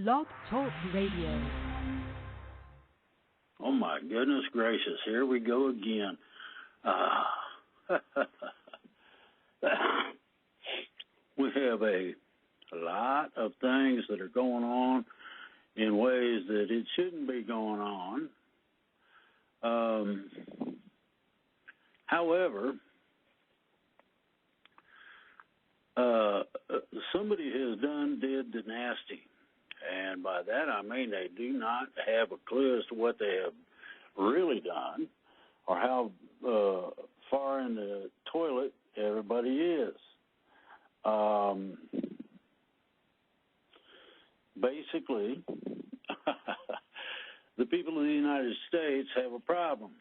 Blog Talk Radio. Oh my goodness gracious, here we go again. We have a lot of things that are going on in ways that it shouldn't be going on. However, somebody did the nasty. And by that I mean they do not have a clue as to what they have really done or how far in the toilet everybody is. Basically, the people of the United States have a problem.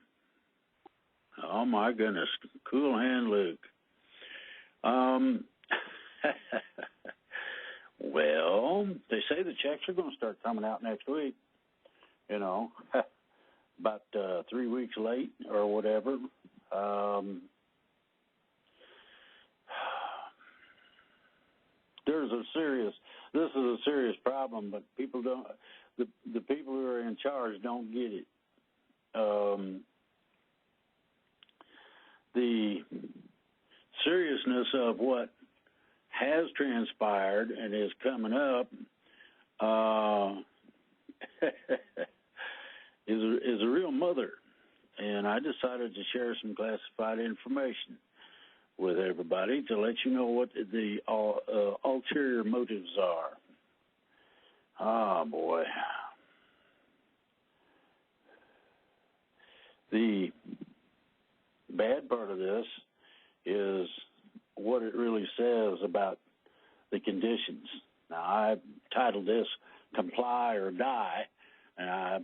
Oh my goodness, cool hand Luke. Well, they say the checks are going to start coming out next week, you know, about 3 weeks late or whatever. This is a serious problem, but people don't, the people who are in charge don't get it. The seriousness of what has transpired and is coming up is a real mother, and I decided to share some classified information with everybody to let you know what the ulterior motives are. Oh boy. The bad part of this is what it really says about the conditions. Now, I titled this Comply or Die, and I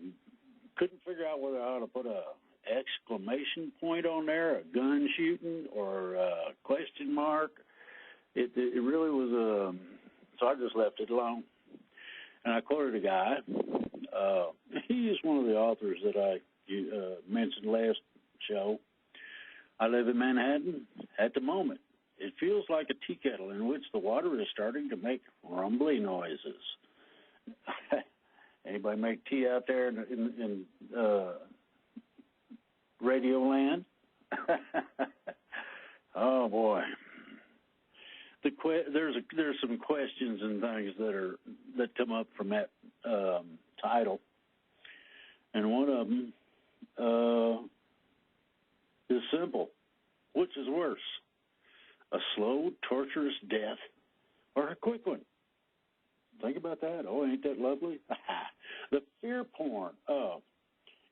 couldn't figure out whether I ought to put a exclamation point on there, a gun shooting, or a question mark. It really was so I just left it alone. And I quoted a guy. He is one of the authors that I mentioned last show. I live in Manhattan at the moment. It feels like a tea kettle in which the water is starting to make rumbly noises. Anybody make tea out there in Radio Land? Oh boy, there's some questions and things that come up from that title, and one of them is simple: which is worse, a slow, torturous death, or a quick one? Think about that. Oh, ain't that lovely? The fear porn of,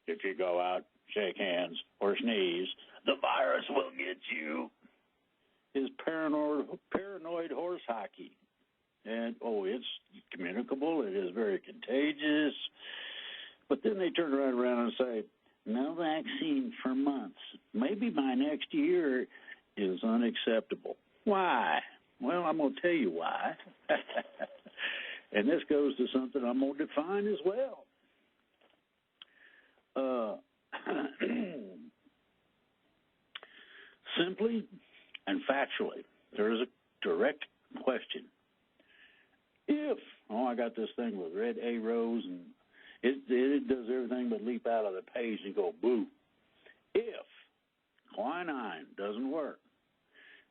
if you go out, shake hands, or sneeze, the virus will get you, is paranoid horse hockey. And, it's communicable. It is very contagious. But then they turn around and say, no vaccine for months. Maybe by next year is unacceptable. Why? Well, I'm going to tell you why. And this goes to something I'm going to define as well. Simply and factually, there is a direct question. If, I got this thing with red arrows, and it does everything but leap out of the page and go boo. If quinine doesn't work,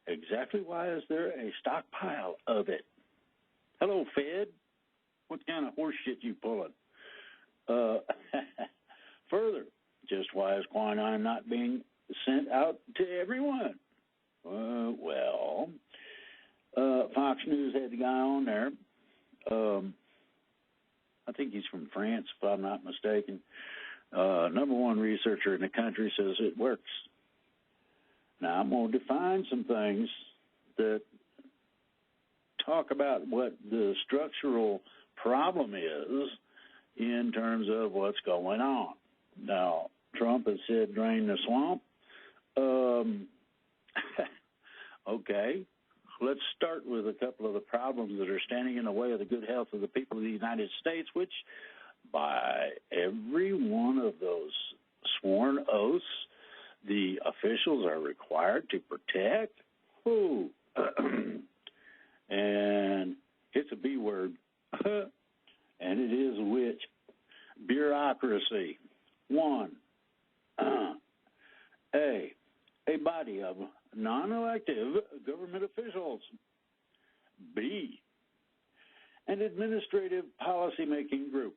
exactly why is there a stockpile of it? Hello, Fed. What kind of horse shit you pulling? Further, just why is quinine not being sent out to everyone? Fox News had the guy on there. I think he's from France, if I'm not mistaken. Number one researcher in the country says it works. Now, I'm going to define some things that talk about what the structural problem is in terms of what's going on. Now, Trump has said drain the swamp. Okay, let's start with a couple of the problems that are standing in the way of the good health of the people of the United States, which by every one of those sworn oaths, the officials are required to protect. And it's a B word. and it is which? Bureaucracy. 1. A body of non-elective government officials. B. An administrative policy-making group.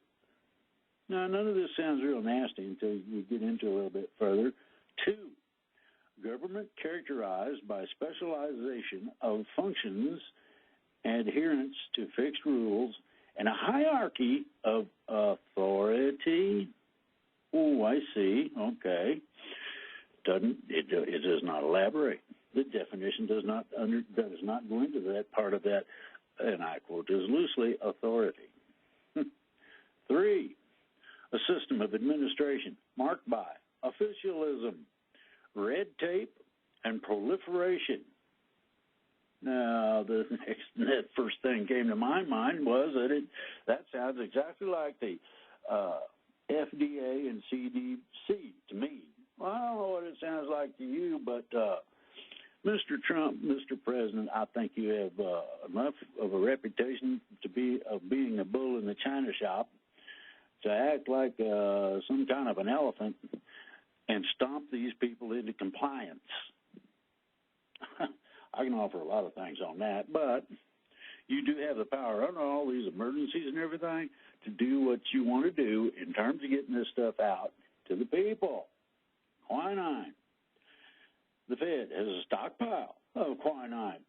Now, none of this sounds real nasty until you get into a little bit further. 2. Government characterized by specialization of functions, adherence to fixed rules, and a hierarchy of authority. Oh, I see. Okay. It does not elaborate. The definition does not go into that part of that, and I quote as loosely, authority. 3, a system of administration marked by officialism, red tape, and proliferation. Now, that first thing came to my mind was that sounds exactly like the FDA and CDC to me. Well, I don't know what it sounds like to you, but Mr. Trump, Mr. President, I think you have enough of a reputation of being a bull in the china shop to act like some kind of an elephant and stomp these people into compliance. I can offer a lot of things on that, but you do have the power under all these emergencies and everything to do what you want to do in terms of getting this stuff out to the people. Quinine. The Fed has a stockpile of quinine.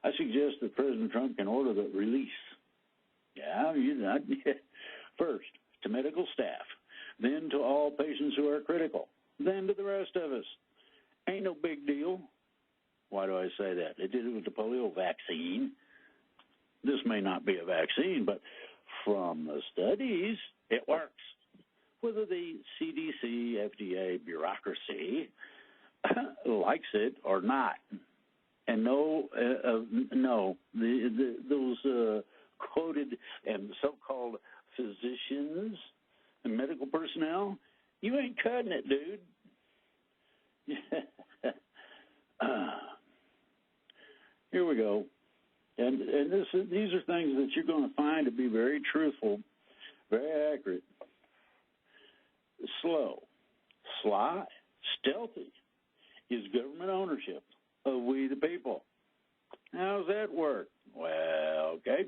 I suggest that President Trump can order the release. First, to medical staff, then to all patients who are critical, then to the rest of us. Ain't no big deal. Why do I say that? They did it with the polio vaccine. This may not be a vaccine, but from the studies, it works. Whether the CDC, FDA, bureaucracy likes it or not. And those quoted and so-called physicians and medical personnel, you ain't cutting it, dude. Here we go. And these are things that you're going to find to be very truthful, very accurate. Slow, sly, stealthy is government ownership of we the people. How's that work? Well, okay.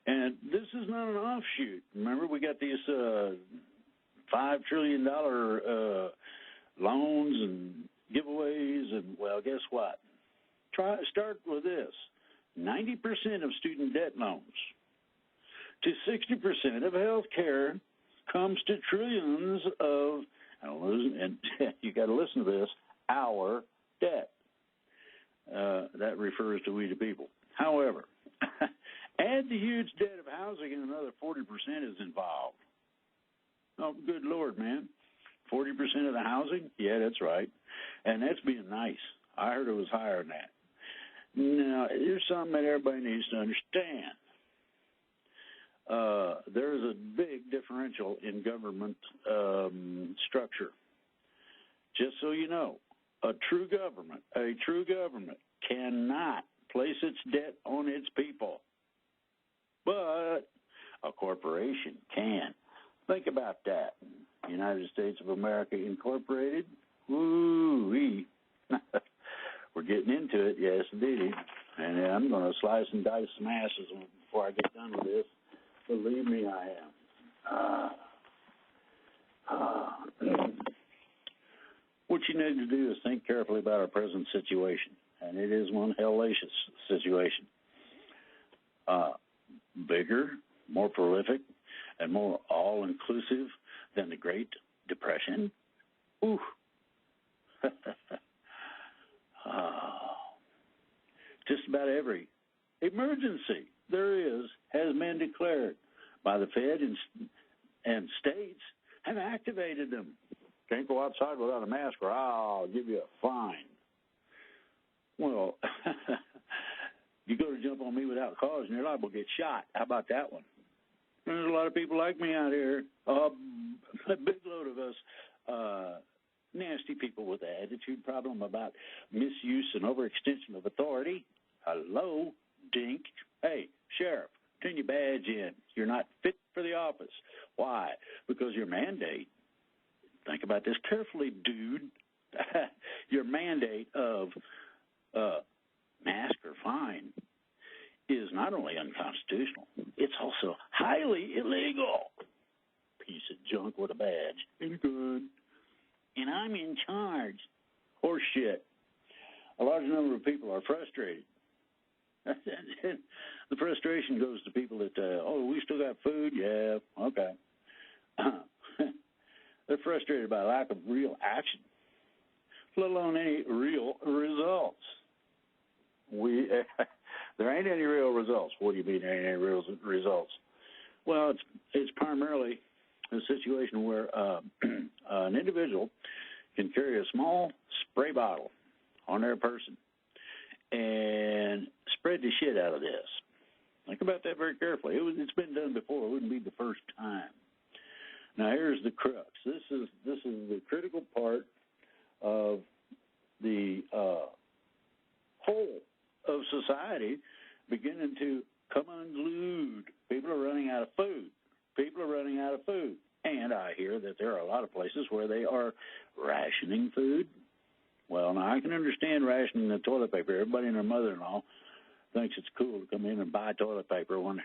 And this is not an offshoot. Remember, we got these $5 trillion loans and giveaways, and, well, guess what? Start with this. 90% of student debt loans to 60% of health care comes to trillions of, and you got to listen to this, our debt. That refers to we the people. However, add the huge debt of housing and another 40% is involved. Oh, good Lord, man. 40% of the housing? Yeah, that's right. And that's being nice. I heard it was higher than that. Now, here's something that everybody needs to understand. There is a big differential in government structure. Just so you know, a true government cannot place its debt on its people. But a corporation can. Think about that. United States of America Incorporated. Woo-wee. We're getting into it, yes, indeed. And I'm going to slice and dice some asses before I get done with this. Believe me, I am. What you need to do is think carefully about our present situation, and it is one hellacious situation. Bigger, more prolific, and more all-inclusive than the Great Depression. Ooh. Just about every emergency there is has been declared by the Fed and states have activated them. Can't go outside without a mask or I'll give you a fine. Well, you go to jump on me without cause and you're liable to get shot. How about that one? There's a lot of people like me out here, a big load of us, nasty people with an attitude problem about misuse and overextension of authority. Hello, dink. Hey, sheriff, turn your badge in. You're not fit for the office. Why? Because your mandate, think about this carefully, dude, your mandate of mask or fine is not only unconstitutional, it's also highly illegal. Piece of junk with a badge. Ain't good. And I'm in charge. Horse shit. A large number of people are frustrated. The frustration goes to people that, we still got food? Yeah, okay. They're frustrated by lack of real action, let alone any real results. There ain't any real results. What do you mean there ain't any real results? Well, it's primarily a situation where an individual can carry a small spray bottle on their person and spread the shit out of this. Think about that very carefully. It's been done before. It wouldn't be the first time. Now here's the crux. This is the critical part of the whole of society beginning to come unglued. People are running out of food. And I hear that there are a lot of places where they are rationing food. Well, now I can understand rationing the toilet paper. Everybody and their mother-in-law thinks it's cool to come in and buy toilet paper when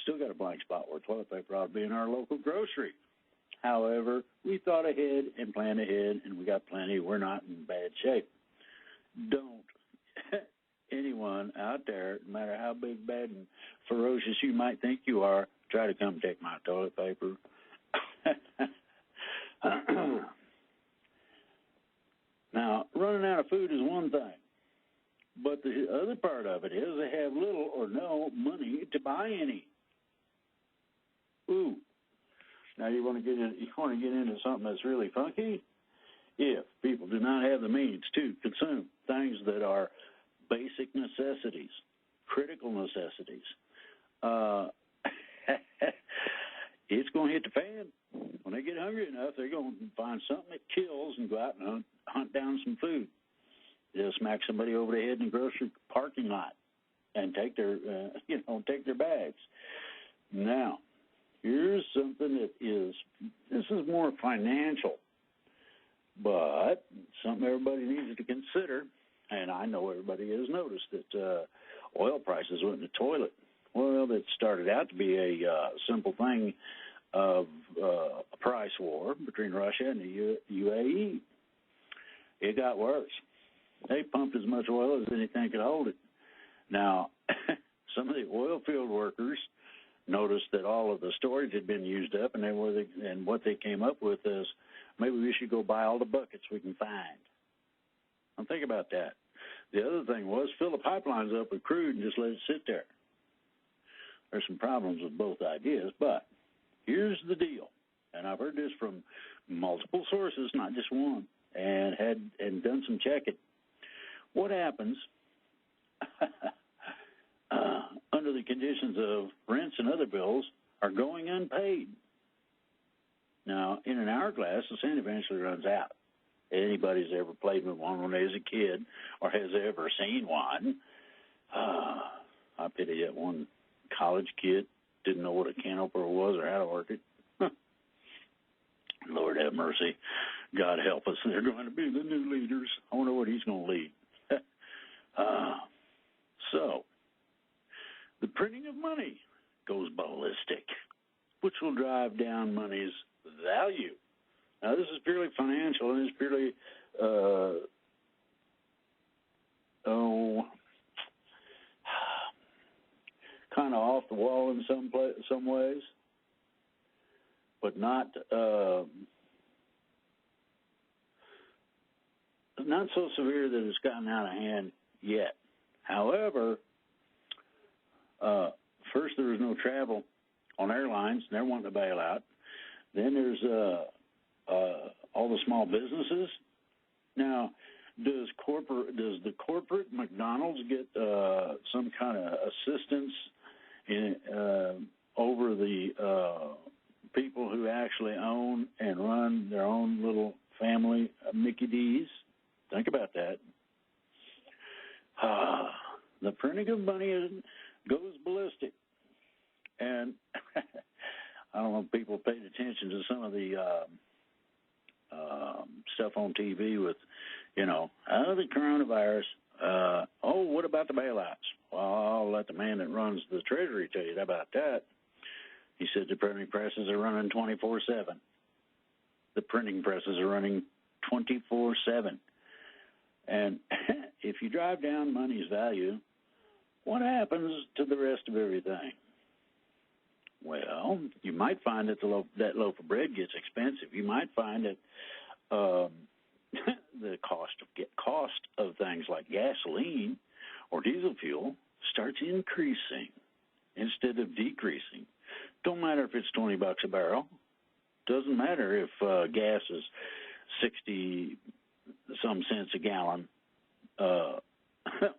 still got a blank spot where toilet paper ought to be in our local grocery. However, we thought ahead and planned ahead, and we got plenty. We're not in bad shape. Don't anyone out there, no matter how big, bad, and ferocious you might think you are, try to come take my toilet paper. Now, running out of food is one thing, but the other part of it is they have little or no money to buy any. Ooh. Now you want to get into something that's really funky? If people do not have the means to consume things that are basic necessities, critical necessities, it's going to hit the fan. When they get hungry enough, they're going to find something that kills and go out and hunt down some food. They'll smack somebody over the head in the grocery parking lot and take their bags. Now, here's something that this is more financial, but something everybody needs to consider. And I know everybody has noticed that oil prices went in the toilet. Well, that started out to be a simple thing of a price war between Russia and the UAE. It got worse. They pumped as much oil as anything could hold it. Now, some of the oil field workers noticed that all of the storage had been used up, and what they came up with is maybe we should go buy all the buckets we can find. Now, think about that. The other thing was fill the pipelines up with crude and just let it sit there. There's some problems with both ideas, but here's the deal, and I've heard this from multiple sources, not just one, and done some checking. What happens under the conditions of rents and other bills are going unpaid? Now, in an hourglass, the sand eventually runs out. Anybody's ever played with one when they was a kid or has ever seen one, I pity that one college kid didn't know what a canoper was or how to work it. Lord have mercy. God help us. They're going to be the new leaders. I wonder what he's going to lead. So, the printing of money goes ballistic, which will drive down money's value. Now, this is purely financial, and it's purely, kind of off the wall in some ways, but not so severe that it's gotten out of hand yet. However, first there was no travel on airlines, and they're wanting to bail out. Then there's all the small businesses. Now, does the corporate McDonald's get some kind of assistance over the people who actually own and run their own little family Mickey D's? Think about that. The printing of money goes ballistic. And I don't know if people paid attention to some of the stuff on TV with, the coronavirus. What about the bailouts? Well, I'll let the man that runs the Treasury tell you about that. He said the printing presses are running 24/7. The printing presses are running 24/7. And if you drive down money's value, what happens to the rest of everything? Well, you might find that that loaf of bread gets expensive. You might find that the cost of things like gasoline or diesel fuel starts increasing instead of decreasing. Don't matter if it's $20 a barrel. Doesn't matter if gas is 60 some cents a gallon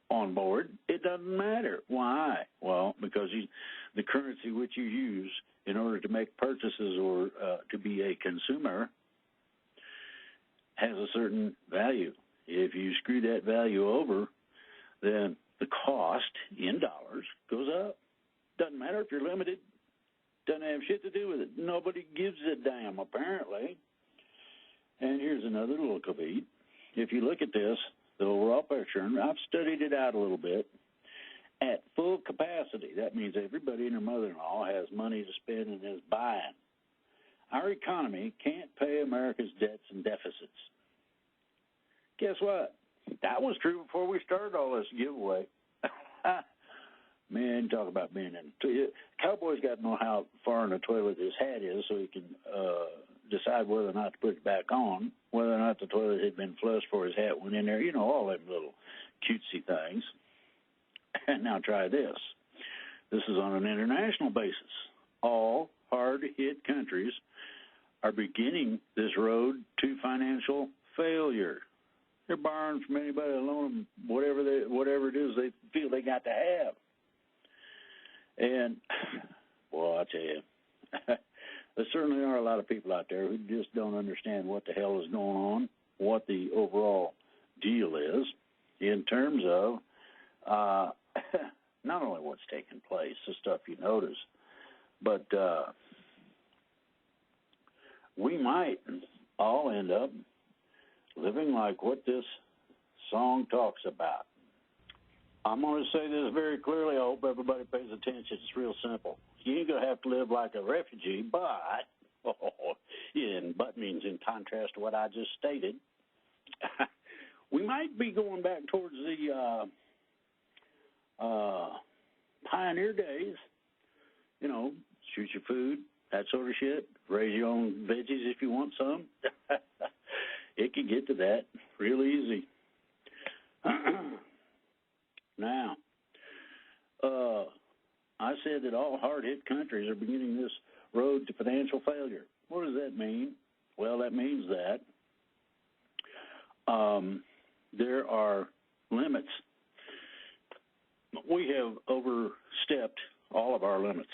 on board. It doesn't matter. Why? Well, because the currency which you use in order to make purchases or to be a consumer has a certain value. If you screw that value over, then the cost in dollars goes up. Doesn't matter if you're limited. Doesn't have shit to do with it. Nobody gives a damn, apparently. And here's another little caveat. If you look at this, the overall picture, and I've studied it out a little bit, at full capacity, that means everybody and their mother-in-law has money to spend and is buying. Our economy can't pay America's debts and deficits. Guess what? That was true before we started all this giveaway. Man, talk about being in. Cowboy's got to know how far in the toilet his hat is so he can decide whether or not to put it back on, whether or not the toilet had been flushed before his hat went in there, all them little cutesy things. And now try this. This is on an international basis. All hard-hit countries are beginning this road to financial failure. They're borrowing from anybody to loan them whatever it is they feel they got to have. And, boy, I tell you, there certainly are a lot of people out there who just don't understand what the hell is going on, what the overall deal is in terms of not only what's taking place, the stuff you notice, but we might all end up living like what this song talks about. I'm going to say this very clearly. I hope everybody pays attention. It's real simple. You ain't going to have to live like a refugee, but, and but means in contrast to what I just stated, we might be going back towards the pioneer days, shoot your food, that sort of shit, raise your own veggies if you want some. It can get to that real easy. Now, I said that all hard-hit countries are beginning this road to financial failure. What does that mean? Well, that means that there are limits. We have overstepped all of our limits.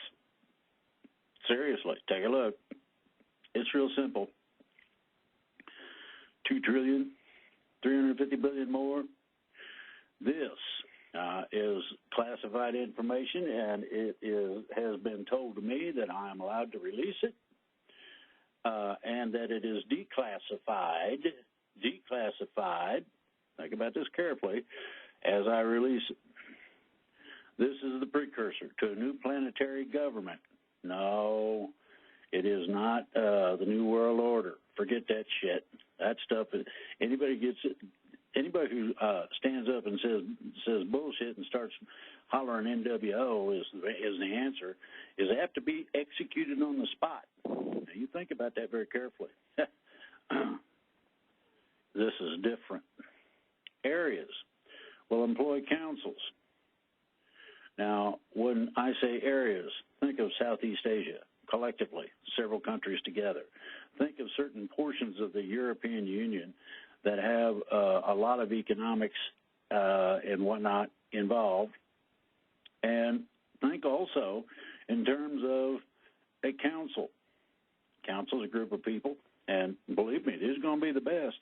Seriously, take a look. It's real simple. 2 trillion, 350 billion more. This is classified information, and it has been told to me that I am allowed to release it, and that it is declassified. Think about this carefully as I release it. This is the precursor to a new planetary government. No, it is not the New World Order. Forget that shit. That stuff is, anybody who stands up and says bullshit and starts hollering NWO is the answer, is apt to be executed on the spot. Now, you think about that very carefully. This is different. Areas will employ councils. Now, when I say areas, think of Southeast Asia collectively, several countries together. Think of certain portions of the European Union that have a lot of economics and whatnot involved. And think also in terms of a council. Council is a group of people, and believe me, this is going to be the best.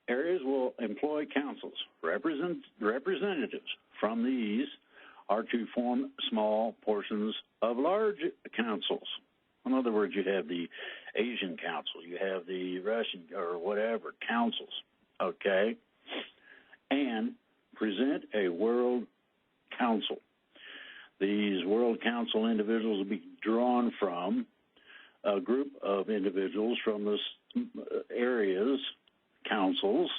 Areas will employ councils. Representatives from these are to form small portions of large councils. In other words, you have the Asian Council, you have the Russian or whatever councils, okay? And present a World Council. These World Council individuals will be drawn from a group of individuals from the areas, councils,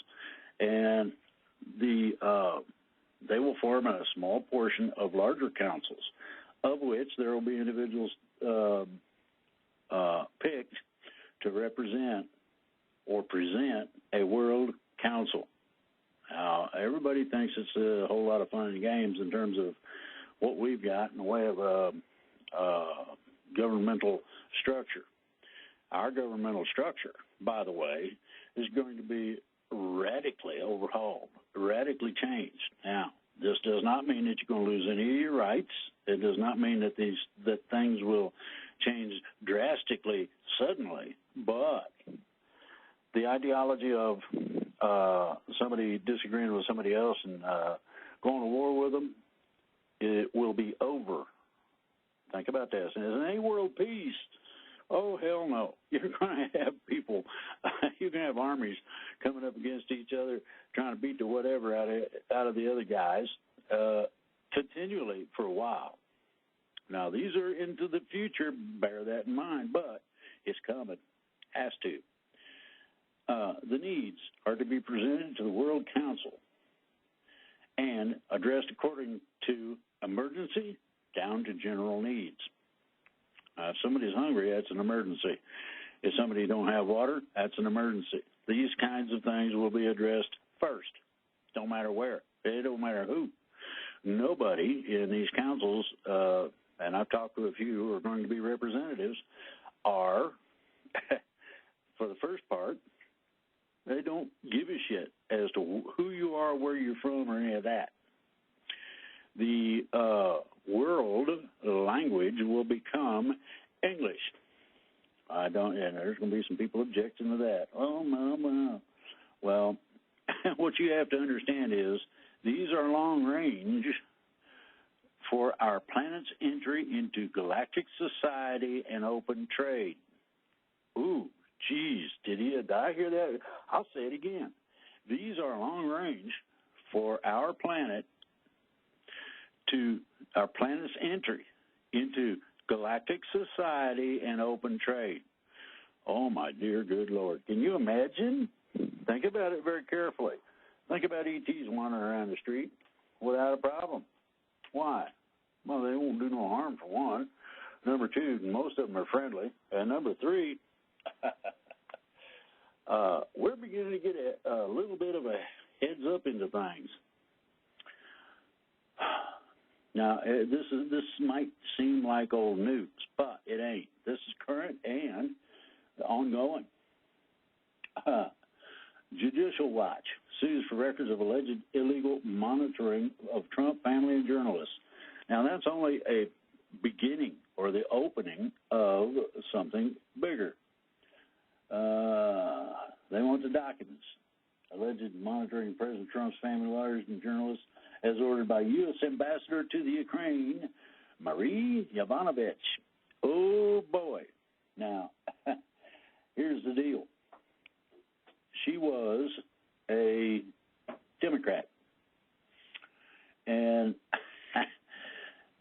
and they will form a small portion of larger councils, of which there will be individuals picked to represent or present a World Council. Now, everybody thinks it's a whole lot of fun and games in terms of what we've got in the way of governmental structure. Our governmental structure, by the way, is going to be radically overhauled, radically changed. Now, this does not mean that you're going to lose any of your rights. It does not mean that things will change drastically suddenly, but the ideology of somebody disagreeing with somebody else and going to war with them, it will be over. Think about this. And is any world peace? Oh, hell no. You're going to have people, you're going to have armies coming up against each other, trying to beat the whatever out of the other guys continually for a while. Now, these are into the future. Bear that in mind, but it's coming. Has to. The needs are to be presented to the World Council and addressed according to emergency down to general needs. If somebody's hungry, that's an emergency. If somebody don't have water, that's an emergency. These kinds of things will be addressed first. Don't matter where. It don't matter who. Nobody in these councils, and I've talked to a few who are going to be representatives, are, for the first part, they don't give a shit as to who you are, where you're from, or any of that. The world language will become English. And there's going to be some people objecting to that. Oh, no. Well, what you have to understand is these are long range for our planet's entry into galactic society and open trade. Ooh, geez, did I hear that? I'll say it again. These are long range for our planet to our planet's entry into galactic society and open trade. Oh, my dear good Lord. Can you imagine? Think about it very carefully. Think about ETs wandering around the street without a problem. Why? Well, they won't do no harm, for one. Number two, most of them are friendly. And number three, we're beginning to get a little bit of a heads up into things. Now, this might seem like old news, but it ain't. This is current and ongoing. Judicial Watch sues for records of alleged illegal monitoring of Trump family and journalists. Now, that's only a beginning or the opening of something bigger. They want the documents. Alleged monitoring President Trump's family, lawyers, and journalists as ordered by U.S. Ambassador to the Ukraine, Marie Yovanovitch. Oh, boy. Now, here's the deal. She was a Democrat. And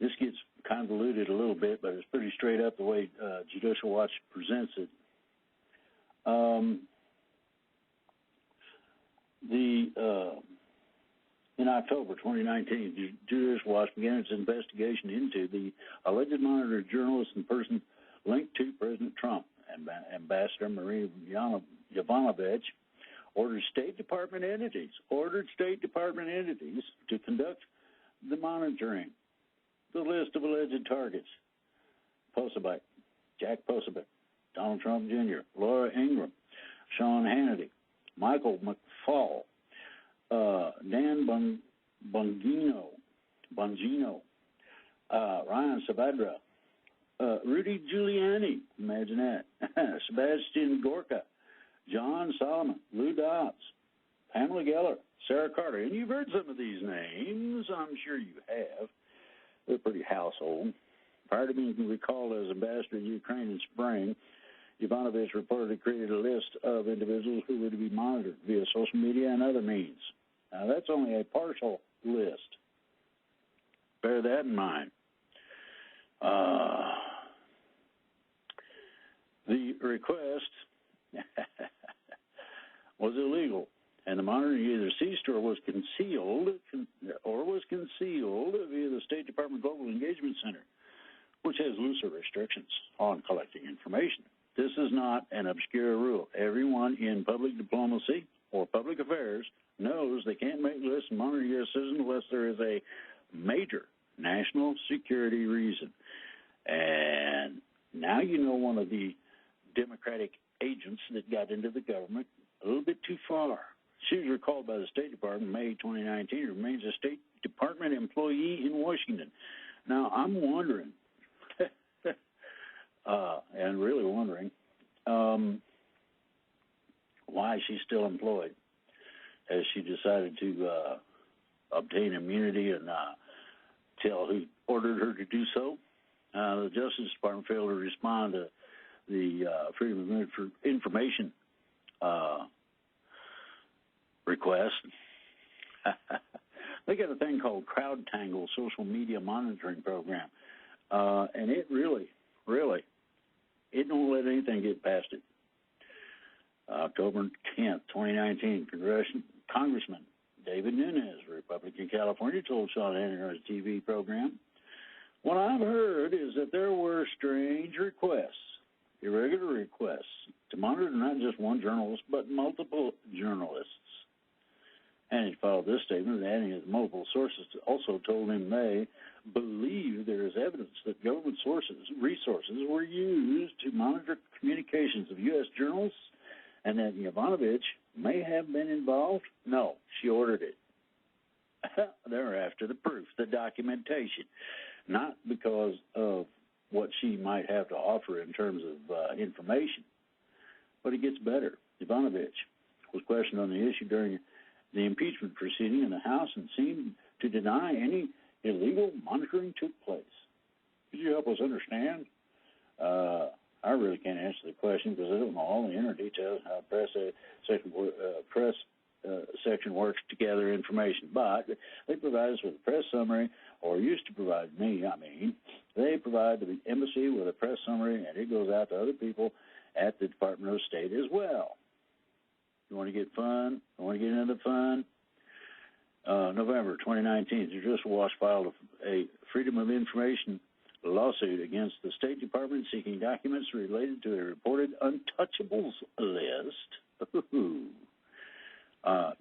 this gets convoluted a little bit, but it's pretty straight up the way Judicial Watch presents it. In October 2019, Judicial Watch began its investigation into the alleged monitoring of journalists and persons linked to President Trump. Ambassador Marie Yovanovitch ordered State Department entities to conduct the monitoring. The list of alleged targets: Posabite, Jack Posabite, Donald Trump Jr., Laura Ingraham, Sean Hannity, Michael McFaul, Dan Bongino, Ryan Saavedra, Rudy Giuliani, imagine that, Sebastian Gorka, John Solomon, Lou Dobbs, Pamela Geller, Sarah Carter. And you've heard some of these names. I'm sure you have. They're pretty household. Prior to being recalled as ambassador to Ukraine in spring, Yovanovitch reportedly created a list of individuals who were to be monitored via social media and other means. Now, that's only a partial list. Bear that in mind. The request was illegal, and the monitoring either ceased or was concealed via the State Department Global Engagement Center, which has looser restrictions on collecting information. This is not an obscure rule. Everyone in public diplomacy or public affairs knows they can't make lists and monitor U.S. citizens unless there is a major national security reason. And now you know one of the Democratic agents that got into the government a little bit too far. She was recalled by the State Department in May 2019 and remains a State Department employee in Washington. Now, I'm wondering, and really wondering, why she's still employed. Has she decided to obtain immunity and tell who ordered her to do so? The Justice Department failed to respond to the Freedom of Information request. They got a thing called CrowdTangle Social Media Monitoring Program, and it really, it don't let anything get past it. October 10th, 2019, Congressman David Nunes, Republican California, told Sean Hannity on his TV program, "What I've heard is that there were strange requests, irregular requests, to monitor not just one journalist, but multiple journalists." And he followed this statement, adding his multiple sources also told him they believe there is evidence that government resources were used to monitor communications of U.S. journalists and that Yovanovitch may have been involved. No, she ordered it. They're after the proof, the documentation, not because of what she might have to offer in terms of information. But it gets better. Yovanovitch was questioned on the issue during the impeachment proceeding in the House and seemed to deny any illegal monitoring took place. Could you help us understand? I really can't answer the question because I don't know all the inner details how press section works to gather information. But they provide us with a press summary, or used to provide me, they provide the embassy with a press summary, and it goes out to other people at the Department of State as well. You want to get fun? You want to get into fun? November 2019, the Judicial Watch filed a Freedom of Information lawsuit against the State Department seeking documents related to a reported untouchables list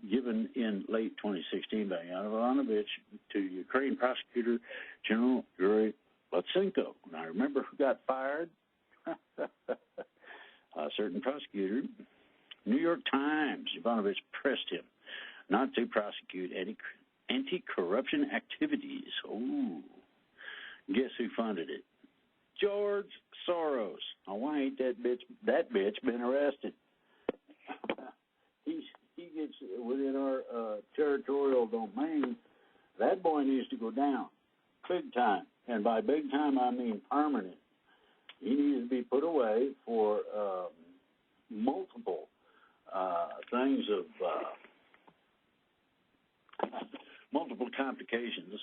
given in late 2016 by Yovanovitch to Ukraine Prosecutor General Yuri Lutsenko. Now, remember who got fired? A certain prosecutor. New York Times, Yovanovitch pressed him not to prosecute any anti-corruption activities. Oh, guess who funded it? George Soros. Now, why ain't that bitch been arrested? He gets within our territorial domain. That boy needs to go down big time, and by big time I mean permanent. He needs to be put away for multiple things of multiple complications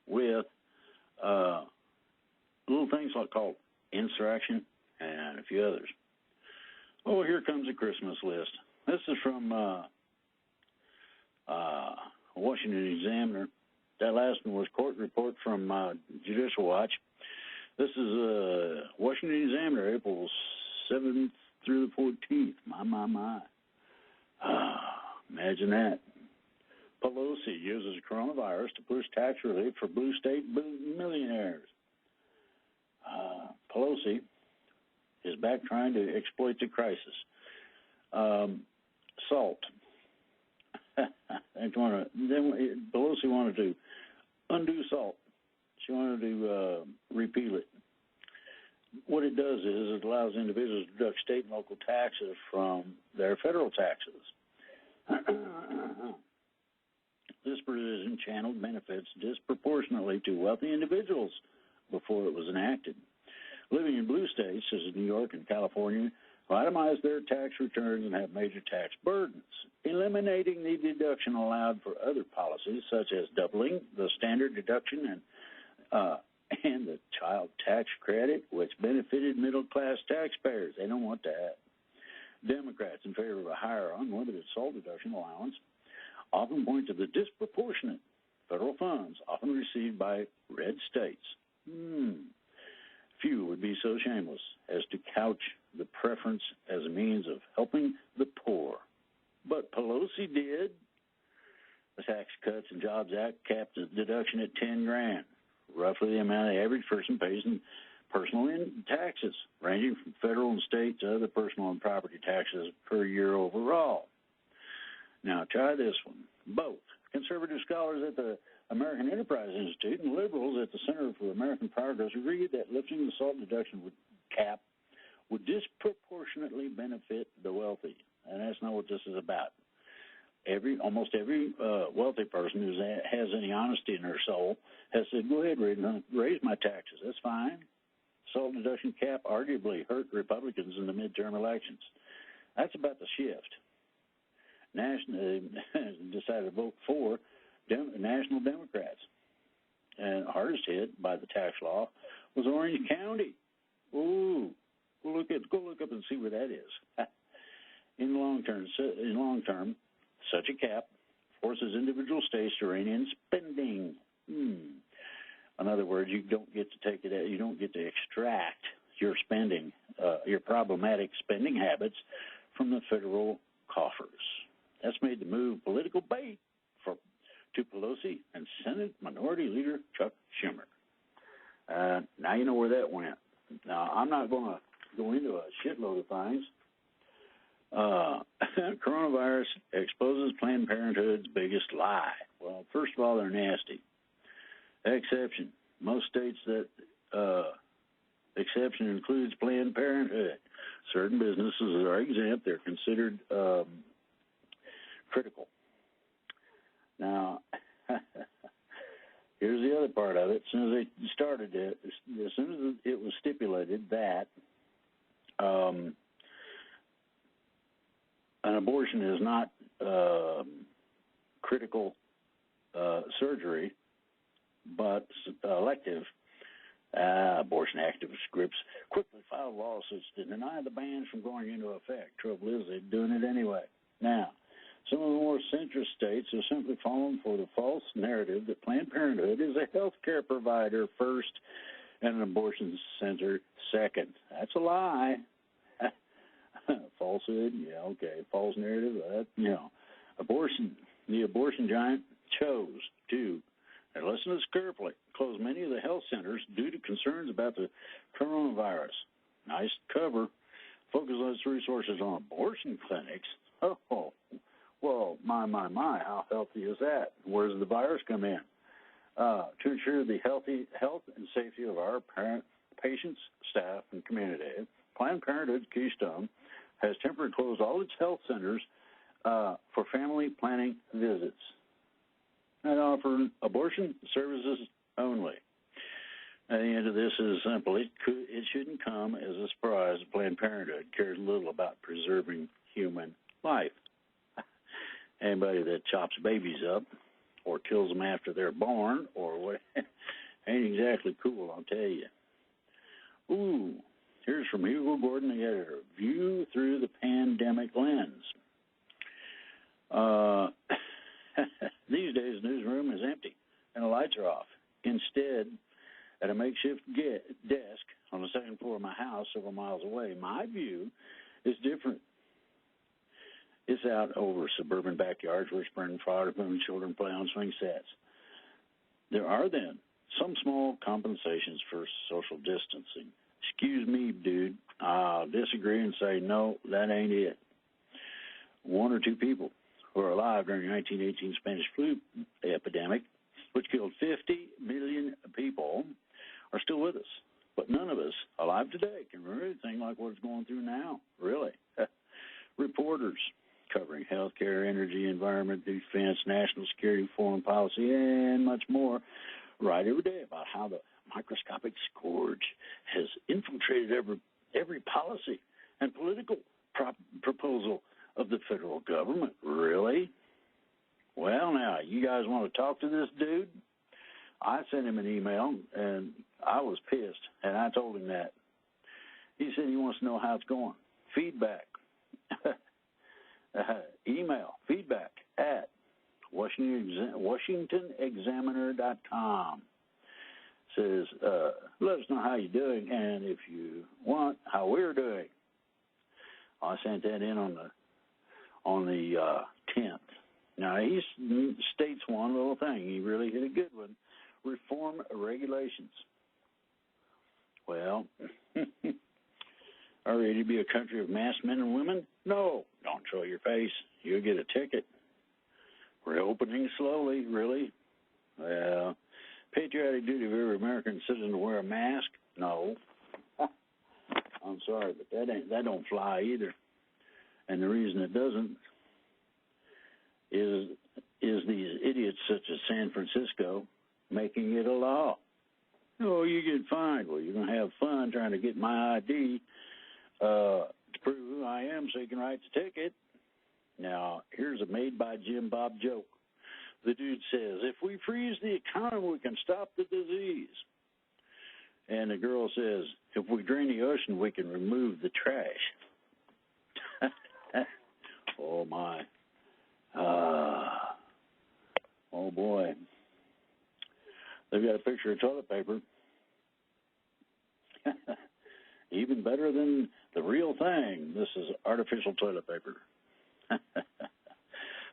with little things like called insurrection and a few others. Oh, here comes a Christmas list. This is from Washington Examiner. That last one was court report from Judicial Watch. This is Washington Examiner, April 7th through the 14th. My. Imagine that. Pelosi uses coronavirus to push tax relief for blue state millionaires. Pelosi is back trying to exploit the crisis. Salt. Pelosi wanted to undo SALT. She wanted to repeal it. what it does is it allows individuals to deduct state and local taxes from their federal taxes. This provision channeled benefits disproportionately to wealthy individuals before it was enacted. Living in blue states, such as New York and California, itemize their tax returns and have major tax burdens. Eliminating the deduction allowed for other policies, such as doubling the standard deduction and the child tax credit, which benefited middle-class taxpayers. They don't want that. Democrats, in favor of a higher unlimited SALT deduction allowance, often point to the disproportionate federal funds often received by red states. Few would be so shameless as to couch the preference as a means of helping the poor. But Pelosi did. The Tax Cuts and Jobs Act capped the deduction at $10,000, roughly the amount the average person pays in personal taxes, ranging from federal and state to other personal and property taxes per year overall. Now, try this one. Both conservative scholars at the American Enterprise Institute and liberals at the Center for American Progress agreed that lifting the SALT deduction cap would disproportionately benefit the wealthy, and that's not what this is about. Almost every wealthy person who has any honesty in their soul has said, go ahead, raise my taxes. That's fine. SALT deduction cap arguably hurt Republicans in the midterm elections. That's about the shift. National decided to vote for national Democrats. And hardest hit by the tax law was Orange County. Ooh, go look up and see where that is. In long term, such a cap forces individual states to rein in spending. In other words, you don't get to take it out. You don't get to extract your spending, your problematic spending habits from the federal coffers. That's made the move political bait to Pelosi and Senate Minority Leader Chuck Schumer. Now you know where that went. Now, I'm not going to go into a shitload of things. Coronavirus exposes Planned Parenthood's biggest lie. Well, first of all, they're nasty. Exception. Most states that exception includes Planned Parenthood. Certain businesses are exempt. They're considered critical. Now, here's the other part of it. As soon as they started it, as soon as it was stipulated that an abortion is not critical surgery, but elective, abortion activist groups quickly filed lawsuits to deny the bans from going into effect. Trouble is, they're doing it anyway. Now, some of the more centrist states have simply fallen for the false narrative that Planned Parenthood is a health care provider first and an abortion center second. That's a lie. Falsehood, yeah, okay. False narrative, the abortion giant chose to, and listen to this carefully, close many of the health centers due to concerns about the coronavirus. Nice cover. Focus its resources on abortion clinics. Oh, well, my, how healthy is that? Where does the virus come in? To ensure the health and safety of our patients, staff, and community, Planned Parenthood Keystone has temporarily closed all its health centers for family planning visits and offer abortion services only. And the end of this is simple. It shouldn't come as a surprise that Planned Parenthood cares little about preserving human life. Anybody that chops babies up or kills them after they're born or what ain't exactly cool, I'll tell you. Ooh, here's from Hugo Gordon, the editor. View through the pandemic lens. These days, the newsroom is empty and the lights are off. Instead, at a makeshift desk on the second floor of my house several miles away, my view is different. It's out over suburban backyards where spring fodder and children play on swing sets. There are then some small compensations for social distancing. Excuse me, dude, I'll disagree and say, no, that ain't it. One or two people who are alive during the 1918 Spanish flu epidemic, which killed 50 million people, are still with us. But none of us, alive up to date, can remember anything like what it's going through now, really. Reporters covering healthcare, energy, environment, defense, national security, foreign policy, and much more write every day about how the microscopic scourge has infiltrated every policy and political proposal of the federal government. Really? Well, now, you guys want to talk to this dude? I sent him an email, and I was pissed, and I told him that. He said he wants to know how it's going. Feedback. Email, feedback at WashingtonExaminer.com. Says, let us know how you're doing, and if you want, how we're doing. I sent that in on the 10th. Now, he states one little thing. He really hit a good one. Reform regulations. Well, are we ready to be a country of masked men and women? No. Don't show your face. You'll get a ticket. We're opening slowly, really. Well, patriotic duty of every American citizen to wear a mask? No. I'm sorry, but that don't fly either. And the reason it doesn't is these idiots such as San Francisco making it a law. Oh, you get fined. Well, you're going to have fun trying to get my ID to prove who I am so you can write the ticket. Now, here's a made-by-Jim Bob joke. The dude says, if we freeze the economy, we can stop the disease. And the girl says, if we drain the ocean, we can remove the trash. Oh, my. Oh, boy. They've got a picture of toilet paper. Even better than the real thing. This is artificial toilet paper.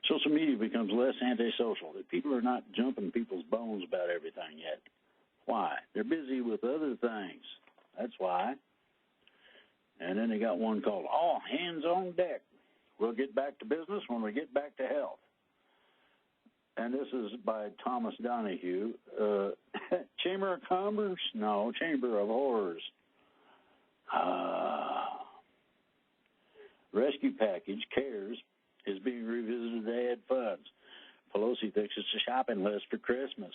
Social media becomes less antisocial. People are not jumping people's bones about everything yet. Why? They're busy with other things. That's why. And then they got one called All Hands on Deck. We'll get back to business when we get back to health. And this is by Thomas Donahue. Chamber of Commerce? No, Chamber of Horrors. Rescue package, CARES, is being revisited to add funds. Pelosi thinks it's a shopping list for Christmas.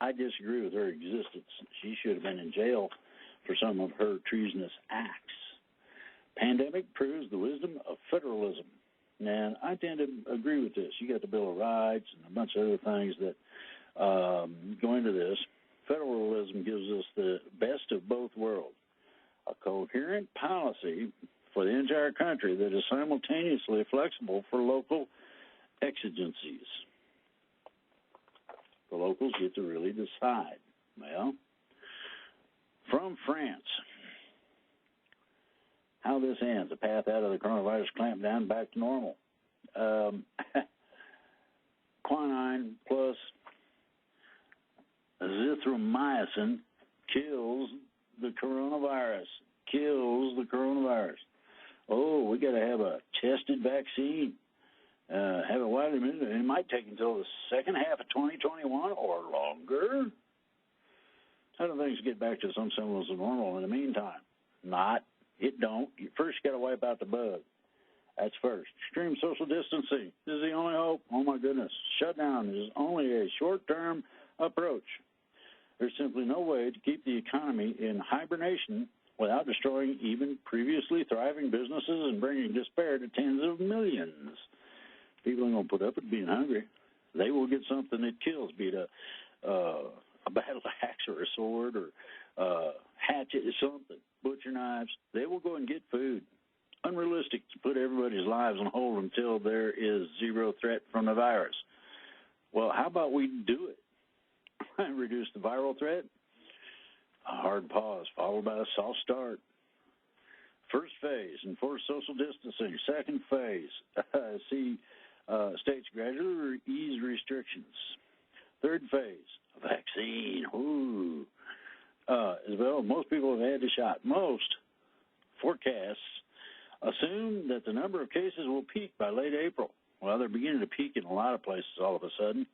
I disagree with her existence. She should have been in jail for some of her treasonous acts. Pandemic proves the wisdom of federalism. And I tend to agree with this. You got the Bill of Rights and a bunch of other things that go into this. Federalism gives us the best of both worlds. A coherent policy for the entire country that is simultaneously flexible for local exigencies. The locals get to really decide. Well, from France, how this ends, a path out of the coronavirus clampdown back to normal. Quinine plus azithromycin kills the coronavirus. Oh, we got to have a tested vaccine. Have it widely administered. It might take until the second half of 2021 or longer. How do things get back to some semblance of normal in the meantime? Not. It don't. You first got to wipe out the bug. That's first. Extreme social distancing is the only hope. Oh, my goodness. Shutdown is only a short-term approach. There's simply no way to keep the economy in hibernation without destroying even previously thriving businesses and bringing despair to tens of millions. People ain't going to put up with being hungry. They will get something that kills, be it a battle axe or a sword or hatchet or something, butcher knives. They will go and get food. Unrealistic to put everybody's lives on hold until there is zero threat from the virus. Well, how about we do it? Reduce the viral threat. A hard pause followed by a soft start. First phase, enforce social distancing. Second phase, see states gradually ease restrictions. Third phase, a vaccine. Ooh. As well, most people have had the shot. Most forecasts assume that the number of cases will peak by late April. Well, they're beginning to peak in a lot of places all of a sudden.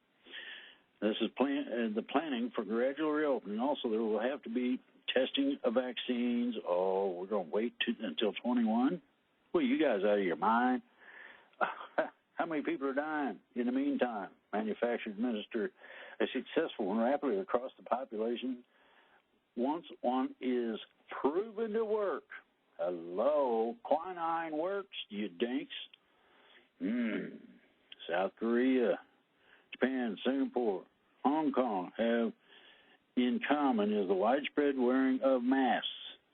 This is the planning for gradual reopening. Also, there will have to be testing of vaccines. Oh, we're going to wait until 21? Well, you guys out of your mind? How many people are dying in the meantime? Manufacture, administer a successful and rapidly across the population once one is proven to work. Hello, quinine works, you dinks. South Korea, Japan, Singapore, Hong Kong have in common is the widespread wearing of masks.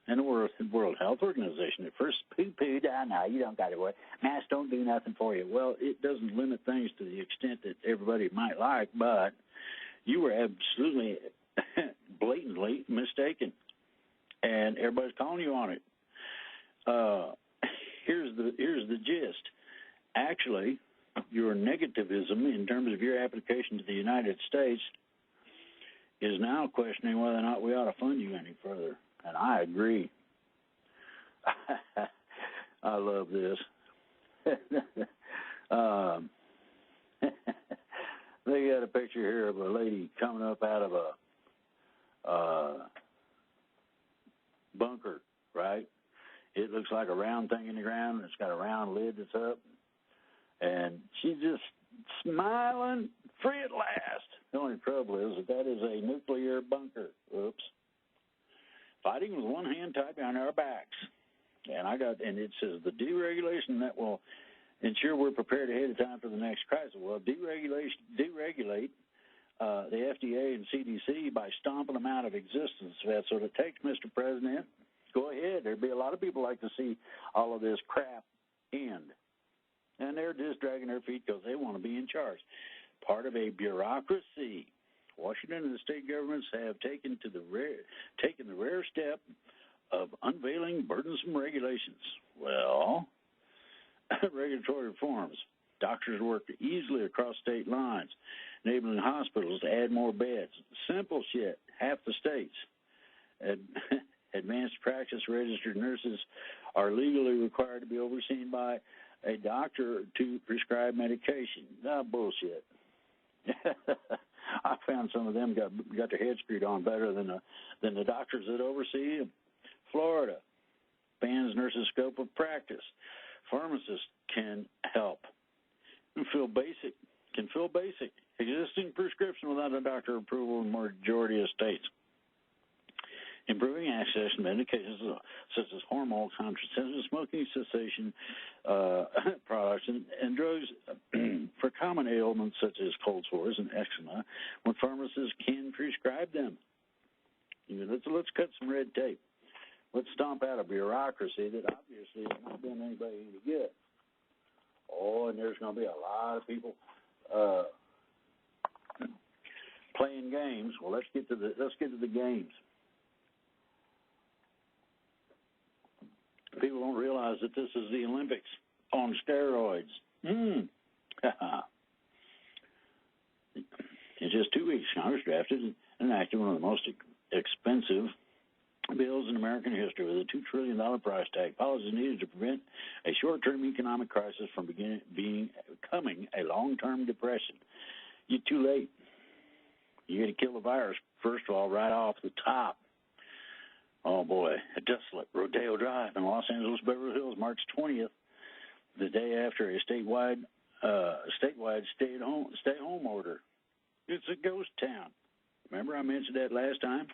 And the World Health Organization at first poo-pooed, no, you don't got to wear. Masks don't do nothing for you. Well, it doesn't limit things to the extent that everybody might like, but you were absolutely blatantly mistaken, and everybody's calling you on it. Here's the gist. Actually, your negativism in terms of your application to the United States is now questioning whether or not we ought to fund you any further. And I agree. I love this. They got a picture here of a lady coming up out of a bunker, right? It looks like a round thing in the ground. It's got a round lid that's up. And she's just smiling, free at last. The only trouble is that is a nuclear bunker. Oops. Fighting with one hand tied behind our backs. And it says the deregulation that will ensure we're prepared ahead of time for the next crisis. Well, deregulate the FDA and CDC by stomping them out of existence. If that's what it takes, Mr. President. Go ahead. There'd be a lot of people like to see all of this crap end. And they're just dragging their feet because they want to be in charge. Part of a bureaucracy. Washington and the state governments have taken the rare step of unveiling burdensome regulations. Well, regulatory reforms. Doctors work easily across state lines, enabling hospitals to add more beds. Simple shit. Half the states. Advanced practice registered nurses are legally required to be overseen by a doctor to prescribe medication. Bullshit. I found some of them got their head screwed on better than the doctors that oversee them. Florida bans nurses' scope of practice. Pharmacists can help. Can fill basic existing prescription without a doctor approval in majority of states. Improving access to medications such as hormonal contraception, smoking cessation products, and drugs for common ailments such as cold sores and eczema, when pharmacists can prescribe them. Let's cut some red tape. Let's stomp out a bureaucracy that obviously has not done anybody any good. Oh, and there's going to be a lot of people playing games. Well, let's get to the games. People don't realize that this is the Olympics on steroids. In just 2 weeks, Congress drafted and enacted one of the most expensive bills in American history with a $2 trillion price tag. Policies needed to prevent a short-term economic crisis from becoming a long-term depression. You're too late. You got to kill the virus, first of all, right off the top. Oh, boy, a desolate Rodeo Drive in Los Angeles, Beverly Hills, March 20th, the day after a statewide stay-home order. It's a ghost town. Remember I mentioned that last time?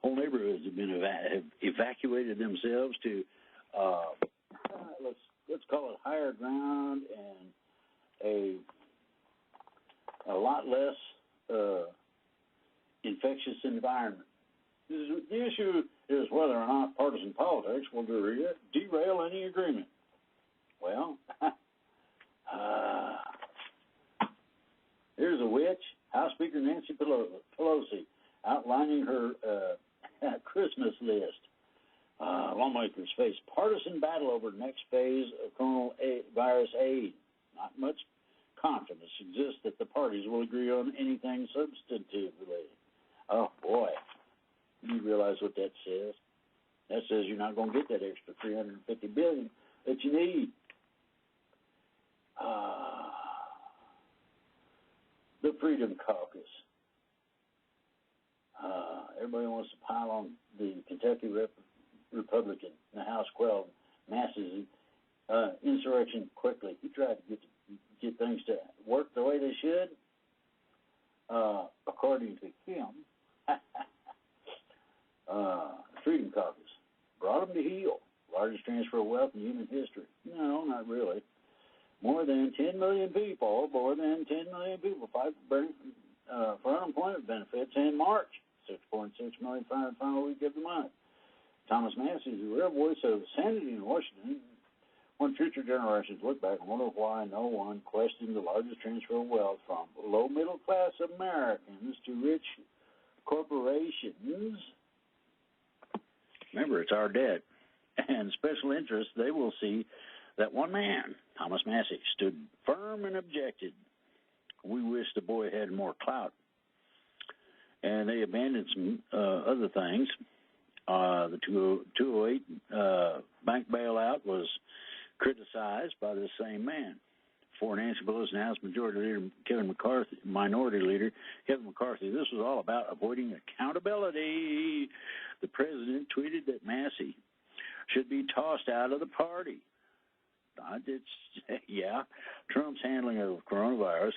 Whole neighborhoods have been have evacuated themselves to, let's call it higher ground and a lot less infectious environment. The issue is whether or not partisan politics will derail any agreement. Well, here's a witch, House Speaker Nancy Pelosi, outlining her Christmas list. Lawmakers face partisan battle over next phase of coronavirus aid. Not much confidence exists that the parties will agree on anything substantive related. Oh, boy. You realize what that says? That says you're not going to get that extra $350 billion that you need. The Freedom Caucus. everybody wants to pile on the Kentucky Republican in the House quelled Massey's insurrection quickly. He tried to get things to work the way they should, according to him. Freedom Caucus brought them to heel. Largest transfer of wealth in human history. No, not really. More than 10 million people filed for unemployment benefits in March. 6.6 million fired final week of the month. Thomas Massey is the rare voice of sanity in Washington. When future generations look back and wonder why no one questioned the largest transfer of wealth from low middle class Americans to rich corporations. Remember, it's our debt and special interests. They will see that one man, Thomas Massey, stood firm and objected. We wish the boy had more clout. And they abandoned some other things. The 208 bank bailout was criticized by the same man. For Nancy Pelosi and House Majority Leader Kevin McCarthy, Minority Leader Kevin McCarthy, this was all about avoiding accountability. The president tweeted that Massey should be tossed out of the party. Trump's handling of coronavirus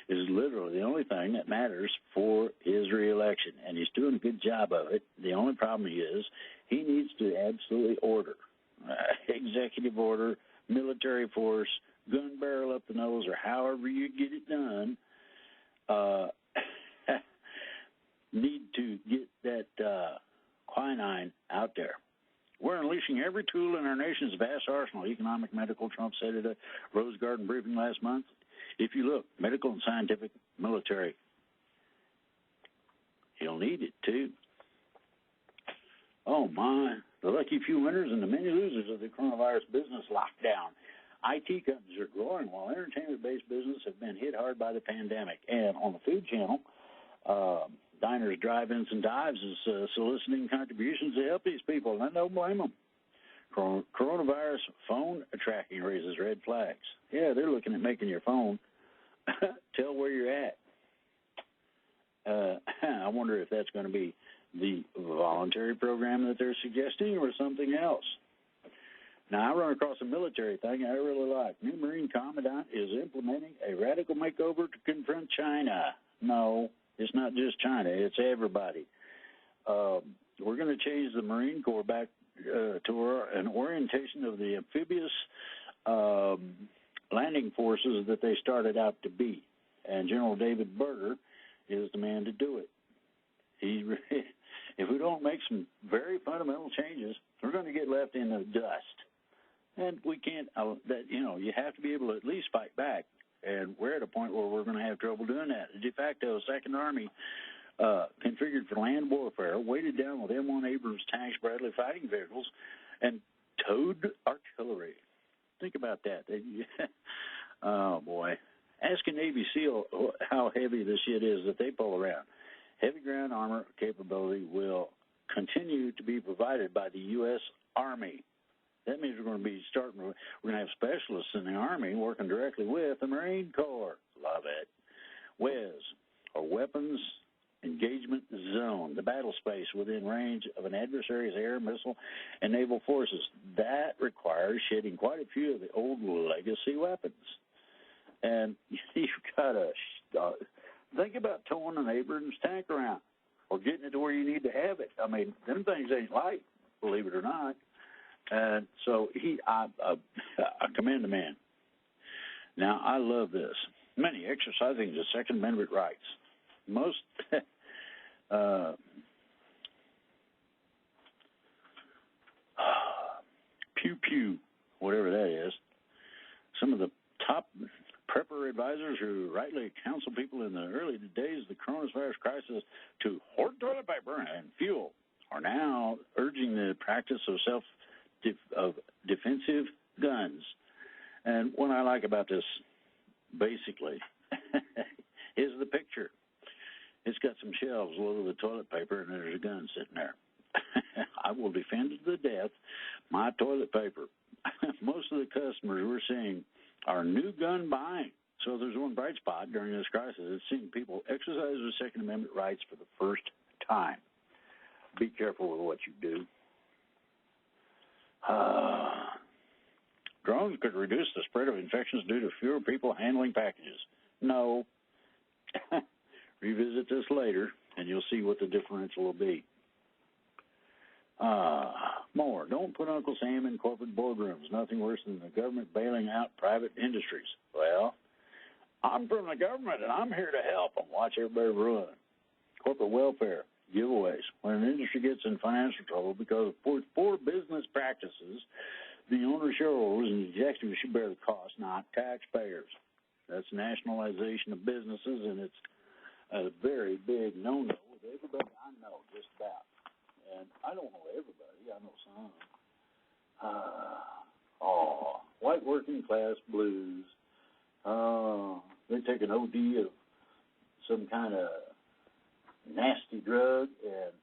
is literally the only thing that matters for his reelection, and he's doing a good job of it. The only problem is he needs to absolutely order, executive order, military force, gun barrel up the nose, or however you get it done, need to get that quinine out there. We're unleashing every tool in our nation's vast arsenal, economic, medical, Trump said at a Rose Garden briefing last month. If you look, medical and scientific, military, he'll need it too. Oh my, the lucky few winners and the many losers of the coronavirus business lockdown. IT companies are growing while entertainment-based businesses have been hit hard by the pandemic. And on the Food Channel, Diners, Drive-Ins, and Dives is soliciting contributions to help these people, and I don't blame them. Coronavirus phone tracking raises red flags. Yeah, they're looking at making your phone tell where you're at. I wonder if that's going to be the voluntary program that they're suggesting or something else. Now, I run across a military thing I really like. New Marine Commandant is implementing a radical makeover to confront China. No, it's not just China. It's everybody. We're going to change the Marine Corps back to an orientation of the amphibious landing forces that they started out to be. And General David Berger is the man to do it. If we don't make some very fundamental changes, we're going to get left in the dust. And we can't, you have to be able to at least fight back. And we're at a point where we're going to have trouble doing that. The de facto Second Army, configured for land warfare, weighted down with M1 Abrams tanks, Bradley fighting vehicles, and towed artillery. Think about that. Oh, boy. Ask a Navy SEAL how heavy this shit is that they pull around. Heavy ground armor capability will continue to be provided by the U.S. Army. That means we're going to have specialists in the Army working directly with the Marine Corps. Love it. WEZ, or Weapons Engagement Zone, the battle space within range of an adversary's air, missile, and naval forces. That requires shedding quite a few of the old legacy weapons. And you've got to think about towing an Abrams tank around or getting it to where you need to have it. I mean, them things ain't light, believe it or not. And so I commend the man. Now, I love this. Many exercising the Second Amendment rights. Most pew, whatever that is, some of the top prepper advisors who rightly counsel people in the early days of the coronavirus crisis to hoard toilet paper and fuel are now urging the practice of defensive guns. And what I like about this, basically, is the picture. It's got some shelves loaded with toilet paper, and there's a gun sitting there. I will defend to the death my toilet paper. Most of the customers we're seeing are new gun buying. So there's one bright spot during this crisis. It's seeing people exercise their Second Amendment rights for the first time. be careful with what you do. Drones could reduce the spread of infections due to fewer people handling packages. No. Revisit this later, and you'll see what the differential will be. More. Don't put Uncle Sam in corporate boardrooms. Nothing worse than the government bailing out private industries. Well, I'm from the government, and I'm here to help and watch everybody run. Corporate welfare, giveaways. When an industry gets in financial trouble because of poor business practices, the owner, shareholders, and executives should bear the cost, not taxpayers. That's nationalization of businesses, and it's a very big no-no with everybody I know, just about. And I don't know everybody. I know some. White working class blues. They take an OD of some kind of nasty drug, and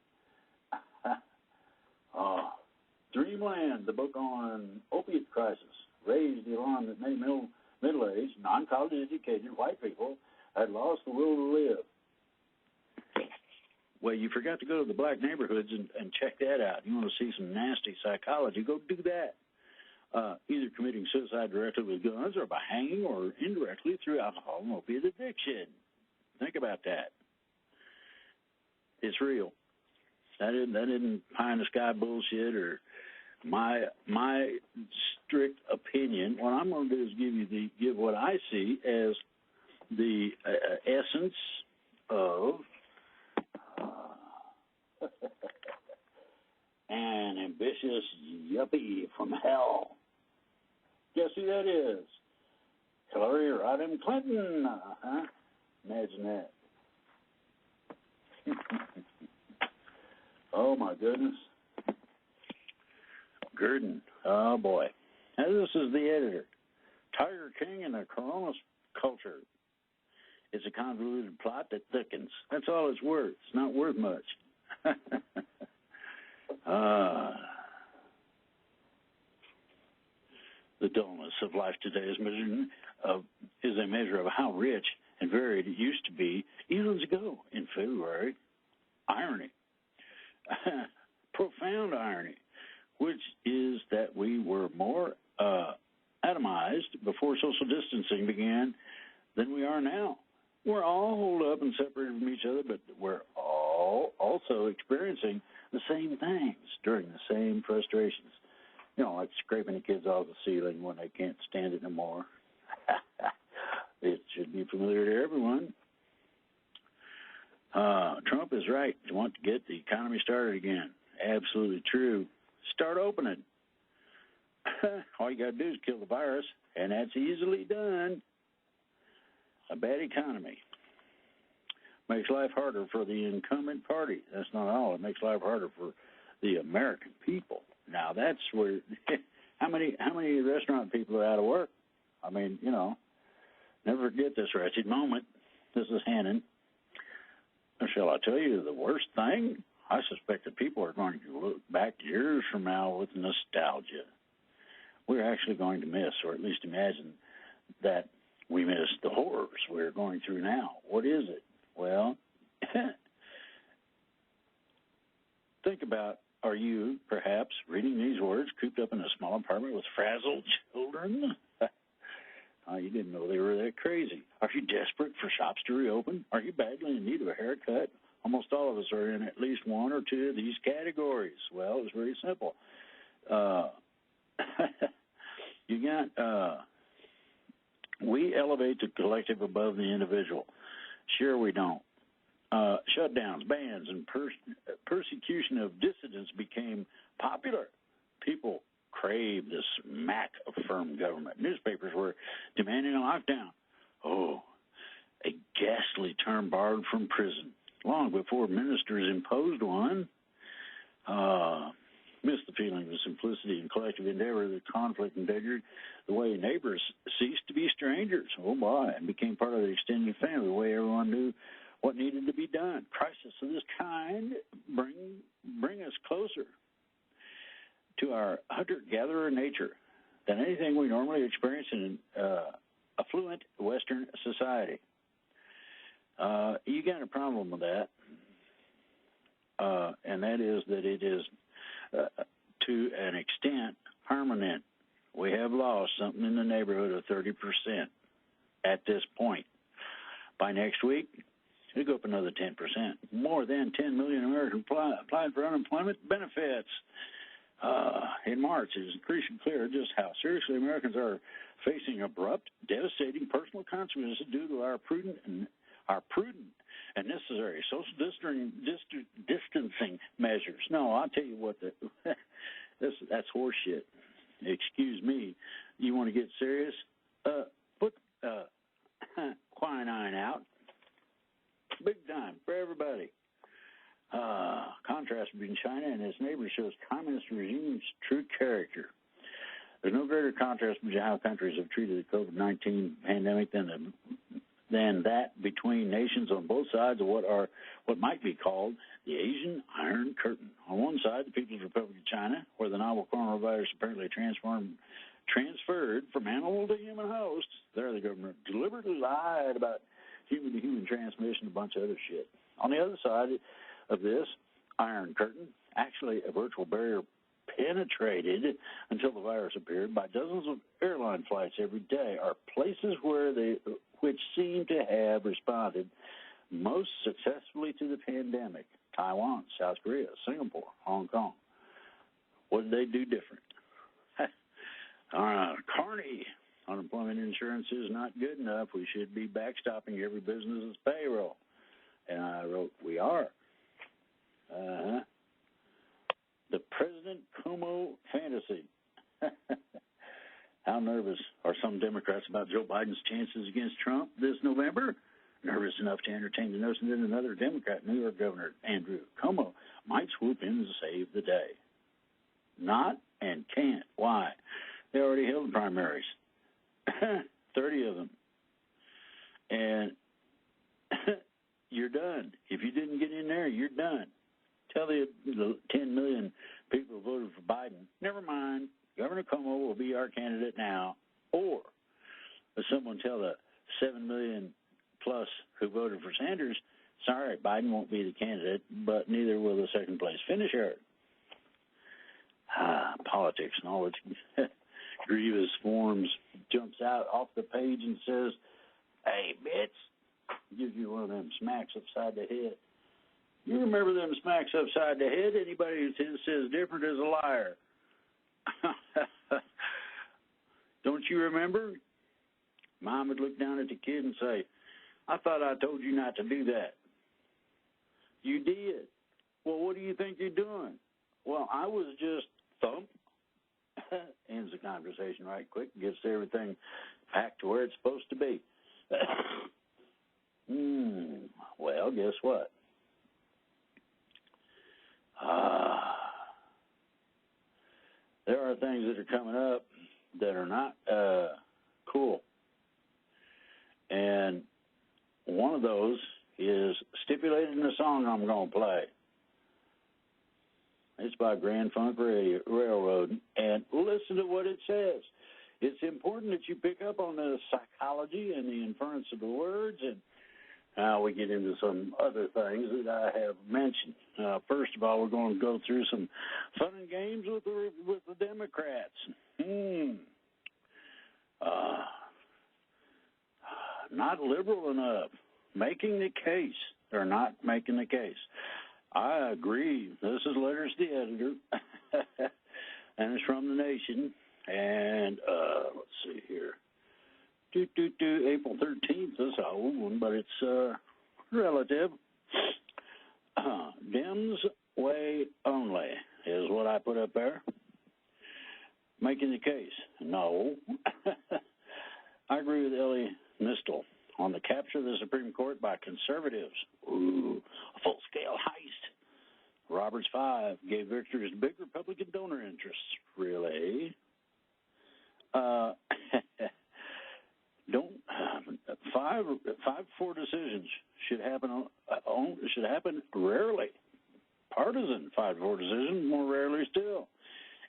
Dreamland, the book on opiate crisis, raised the alarm that many middle-aged, non-college educated white people had lost the will to live. Well, you forgot to go to the black neighborhoods and check that out. You want to see some nasty psychology, go do that. Either committing suicide directly with guns or by hanging or indirectly through alcohol and opiate addiction. Think about that. It's real. That isn't pie-in-the-sky bullshit or my strict opinion. What I'm going to do is give what I see as the essence of an ambitious yuppie from hell. Guess who that is? Hillary Rodham Clinton. Imagine that. Oh, my goodness. Gurdon. Oh, boy. Now, this is the editor. Tiger King and the Corona culture. It's a convoluted plot that thickens. That's all it's worth. It's not worth much. The dullness of life today is a measure of how rich and varied it used to be eons ago in February. Irony. Profound irony, which is that we were more atomized before social distancing began than we are now. We're all holed up and separated from each other, but we're all also experiencing the same things during the same frustrations. You know, like scraping the kids off the ceiling when they can't stand it no more. It should be familiar to everyone. Trump is right to want to get the economy started again. Absolutely true. Start opening. All you got to do is kill the virus, and that's easily done. A bad economy makes life harder for the incumbent party. That's not all. It makes life harder for the American people. Now, that's where how many restaurant people are out of work? I mean, you know, never forget this wretched moment. This is Hannon. Shall I tell you the worst thing? I suspect that people are going to look back years from now with nostalgia. We're actually going to miss, or at least imagine that we miss the horrors we're going through now. What is it? Well, think about, are you perhaps reading these words cooped up in a small apartment with frazzled children? You didn't know they were that crazy. Are you desperate for shops to reopen? Are you badly in need of a haircut? Almost all of us are in at least one or two of these categories. Well, it's very simple. We elevate the collective above the individual. Sure we don't. Shutdowns, bans, and persecution of dissidents became popular. People crave this smack of firm government. Newspapers were demanding a lockdown. Oh, a ghastly term borrowed from prison. Long before ministers imposed one, missed the feeling of simplicity and collective endeavor that conflict endangered the way neighbors ceased to be strangers. Oh, my, and became part of the extended family, the way everyone knew what needed to be done. Crisis of this kind bring us closer to our hunter-gatherer nature than anything we normally experience in affluent Western society. You got a problem with that. and that is that it is, to an extent, permanent. We have lost something in the neighborhood of 30% at this point. By next week, it'll go up another 10%. More than 10 million Americans applied for unemployment benefits. In March, it is increasingly clear just how seriously Americans are facing abrupt, devastating personal consequences due to our prudent and necessary social distancing measures. No, I'll tell you what, that's horseshit. Excuse me. You want to get serious? Put quinine out. Big time for everybody. Contrast between China and its neighbors shows communist regime's true character. There's no greater contrast between how countries have treated the COVID-19 pandemic than that between nations on both sides of what might be called the Asian Iron Curtain. On one side, the People's Republic of China, where the novel coronavirus apparently transferred from animal to human hosts. There, the government deliberately lied about human-to-human transmission, a bunch of other shit. On the other side of this Iron Curtain, actually a virtual barrier penetrated until the virus appeared by dozens of airline flights every day, are places which seem to have responded most successfully to the pandemic. Taiwan, South Korea, Singapore, Hong Kong. What did they do different? Carney, unemployment insurance is not good enough. We should be backstopping every business's payroll. And I wrote, we are. The President Como fantasy. How nervous are some Democrats about Joe Biden's chances against Trump this November? Nervous enough to entertain the notion that another Democrat, New York Governor Andrew Cuomo, might swoop in and save the day. Not and can't. Why? They already held the primaries. 30 of them. And you're done. If you didn't get in there, you're done. Tell the 10 million people who voted for Biden, never mind, Governor Cuomo will be our candidate now. Or someone tell the 7 million plus who voted for Sanders, sorry, Biden won't be the candidate, but neither will the second place finisher. Politics and all its grievous forms jumps out off the page and says, hey, bitch, gives you one of them smacks upside the head. You remember them smacks upside the head? Anybody who says different is a liar. Don't you remember? Mom would look down at the kid and say, I thought I told you not to do that. You did. Well, what do you think you're doing? Well, I was just thump. Ends the conversation right quick, gets everything back to where it's supposed to be. Well, guess what? There are things that are coming up that are not cool. And one of those is stipulated in the song I'm going to play. It's by Grand Funk Railroad. And listen to what it says. It's important that you pick up on the psychology and the inference of the words, and now we get into some other things that I have mentioned. First of all, we're going to go through some fun and games with the Democrats. Not liberal enough. Making the case. They're not making the case. I agree. This is letters to the editor, and it's from the Nation. And let's see here. April 13th is an old one, but it's relative. Dems way only is what I put up there. Making the case. No. I agree with Ellie Mistel on the capture of the Supreme Court by conservatives. Ooh, a full-scale heist. Roberts 5 gave victories to big Republican donor interests. Really? Five 4 decisions should happen rarely. Partisan 5-4 decisions, more rarely still.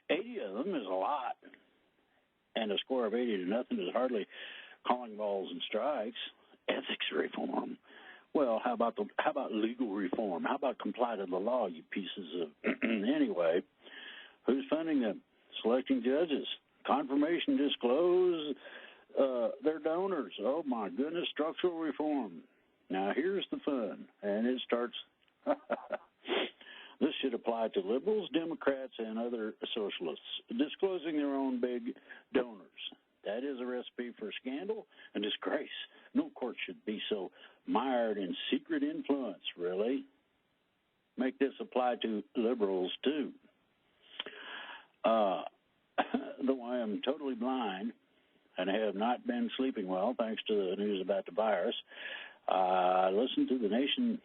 80 of them is a lot, and a score of 80 to nothing is hardly calling balls and strikes. Ethics reform. Well, how about legal reform? How about comply to the law, you pieces of anyway? Who's funding them? Selecting judges. Confirmation disclose their donors. Oh my goodness, structural reform. Now here's the fun, and it starts. This should apply to liberals, Democrats, and other socialists, disclosing their own big donors. That is a recipe for scandal and disgrace. No court should be so mired in secret influence, really. Make this apply to liberals, too. Though I am totally blind and have not been sleeping well, thanks to the news about the virus, I listened to the Nation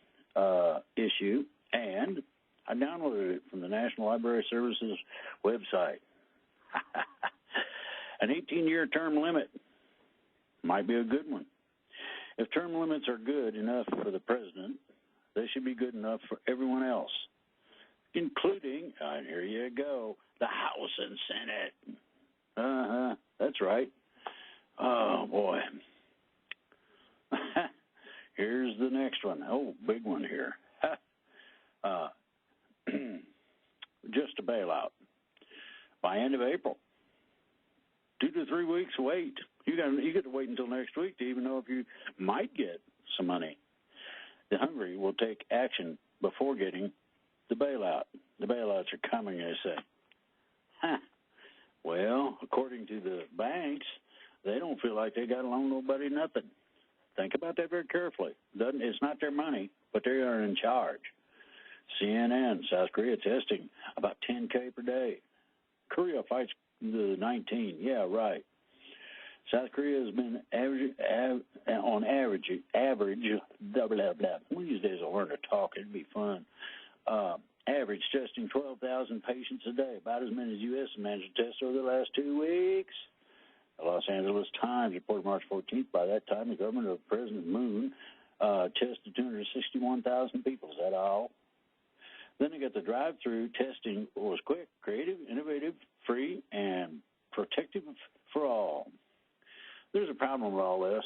issue, and I downloaded it from the National Library Services website. An 18-year term limit might be a good one. If term limits are good enough for the president, they should be good enough for everyone else, including, here you go, the House and Senate. That's right. Oh, boy. Here's the next one. Oh, big one here. Just a bailout. By end of April. 2 to 3 weeks wait. You get to wait until next week to even know if you might get some money. The hungry will take action before getting the bailout. The bailouts are coming, they say. Well, according to the banks, they don't feel like they got to loan nobody nothing. Think about that very carefully. It's not their money, but they are in charge. CNN, South Korea testing about 10K per day. Korea fights the 19. Yeah, right. South Korea has been on average, blah, blah, blah. One of these days I'll learn to talk. It'd be fun. Average testing 12,000 patients a day, about as many as U.S. managed to test over the last 2 weeks. The Los Angeles Times reported March 14th, by that time, the government of President Moon tested 261,000 people. Is that all? Then they got the drive-through testing was quick, creative, innovative, free, and protective for all. There's a problem with all this.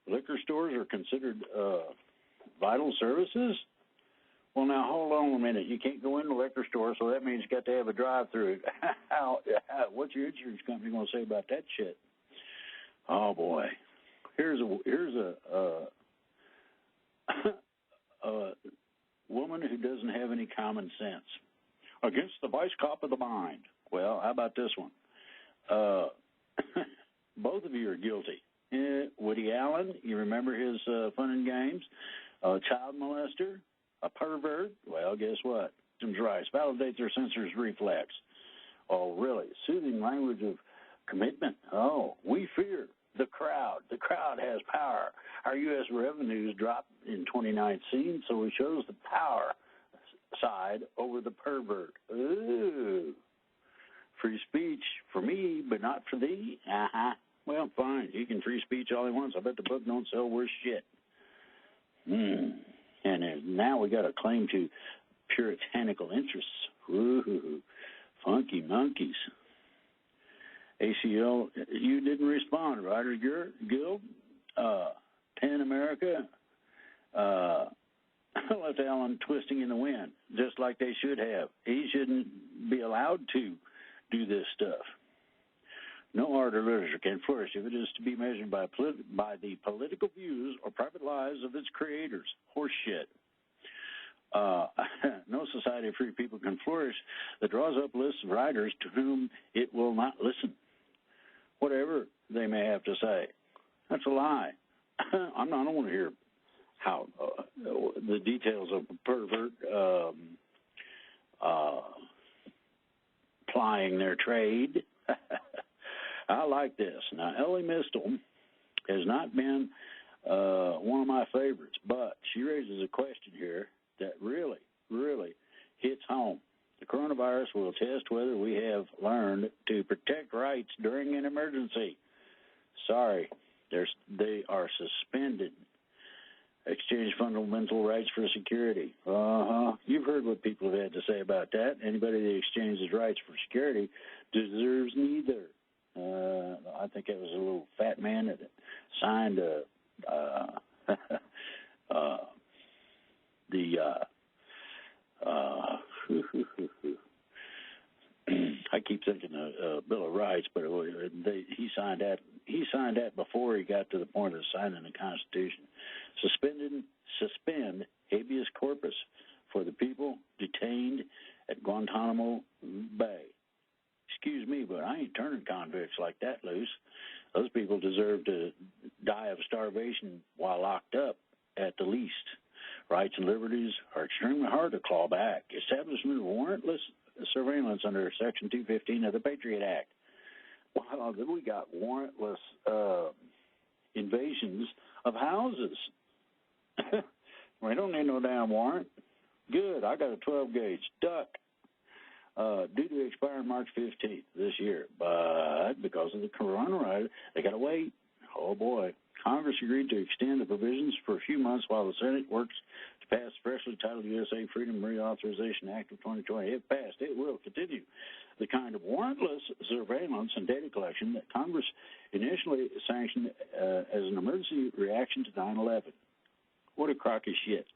Liquor stores are considered vital services? Well, now, hold on a minute. You can't go in the liquor store, so that means you got to have a drive-through. What's your insurance company going to say about that shit? Oh, boy. Here's a woman who doesn't have any common sense. Against the vice cop of the mind. Well, how about this one? Both of you are guilty. Woody Allen, you remember his fun and games? Child molester, a pervert. Well, guess what? Symptoms rise. Validate their sensor's reflex. Oh, really? Soothing language of commitment. Oh, we fear the crowd. The crowd has power. Our U.S. revenues dropped in 2019, so we chose the power side over the pervert. Ooh. Free speech for me, but not for thee? Well, fine. He can free speech all he wants. I bet the book don't sell worse shit. And now we got a claim to puritanical interests. Ooh, funky monkeys. ACL, you didn't respond, Writers Guild, PEN America, left Allen twisting in the wind, just like they should have. He shouldn't be allowed to do this stuff. No art or literature can flourish if it is to be measured by the political views or private lives of its creators. Horse shit. No society of free people can flourish that draws up lists of writers to whom it will not listen, whatever they may have to say. That's a lie. I don't want to hear how the details of a pervert plying their trade. I like this. Now, Ellie Mistel has not been one of my favorites, but she raises a question here that really, really hits home. The coronavirus will test whether we have learned to protect rights during an emergency. Sorry, they are suspended. Exchange fundamental rights for security. You've heard what people have had to say about that. Anybody that exchanges rights for security deserves neither. I think it was a little fat man that signed I keep thinking Bill of Rights, but he signed that. He signed that before he got to the point of signing the Constitution. Suspend habeas corpus for the people detained at Guantanamo Bay. Excuse me, but I ain't turning convicts like that loose. Those people deserve to die of starvation while locked up at the least. Rights and liberties are extremely hard to claw back. Establishment of warrantless surveillance under Section 215 of the Patriot Act. Well, then we got warrantless invasions of houses. We don't need no damn warrant. Good, I got a 12-gauge duck due to expire March 15th this year. But because of the coronavirus, they got to wait. Oh, boy. Congress agreed to extend the provisions for a few months while the Senate works to pass the freshly titled USA Freedom Reauthorization Act of 2020. If passed, it will continue the kind of warrantless surveillance and data collection that Congress initially sanctioned as an emergency reaction to 9/11. What a crock of shit.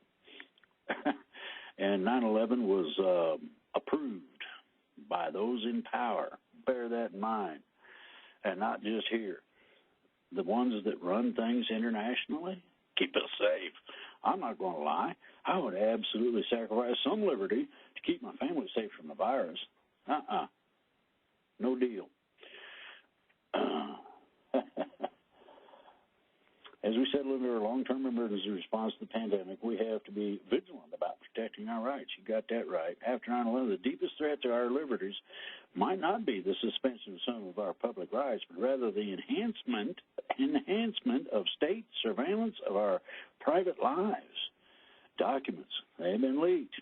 And 9/11 was approved by those in power. Bear that in mind. And not just here. The ones that run things internationally keep us safe. I'm not going to lie. I would absolutely sacrifice some liberty to keep my family safe from the virus. No deal. As we settle into our long-term emergency response to the pandemic, we have to be vigilant about protecting our rights. You got that right. After 9/11, the deepest threat to our liberties might not be the suspension of some of our public rights, but rather the enhancement of state surveillance of our private lives. Documents, they've been leaked.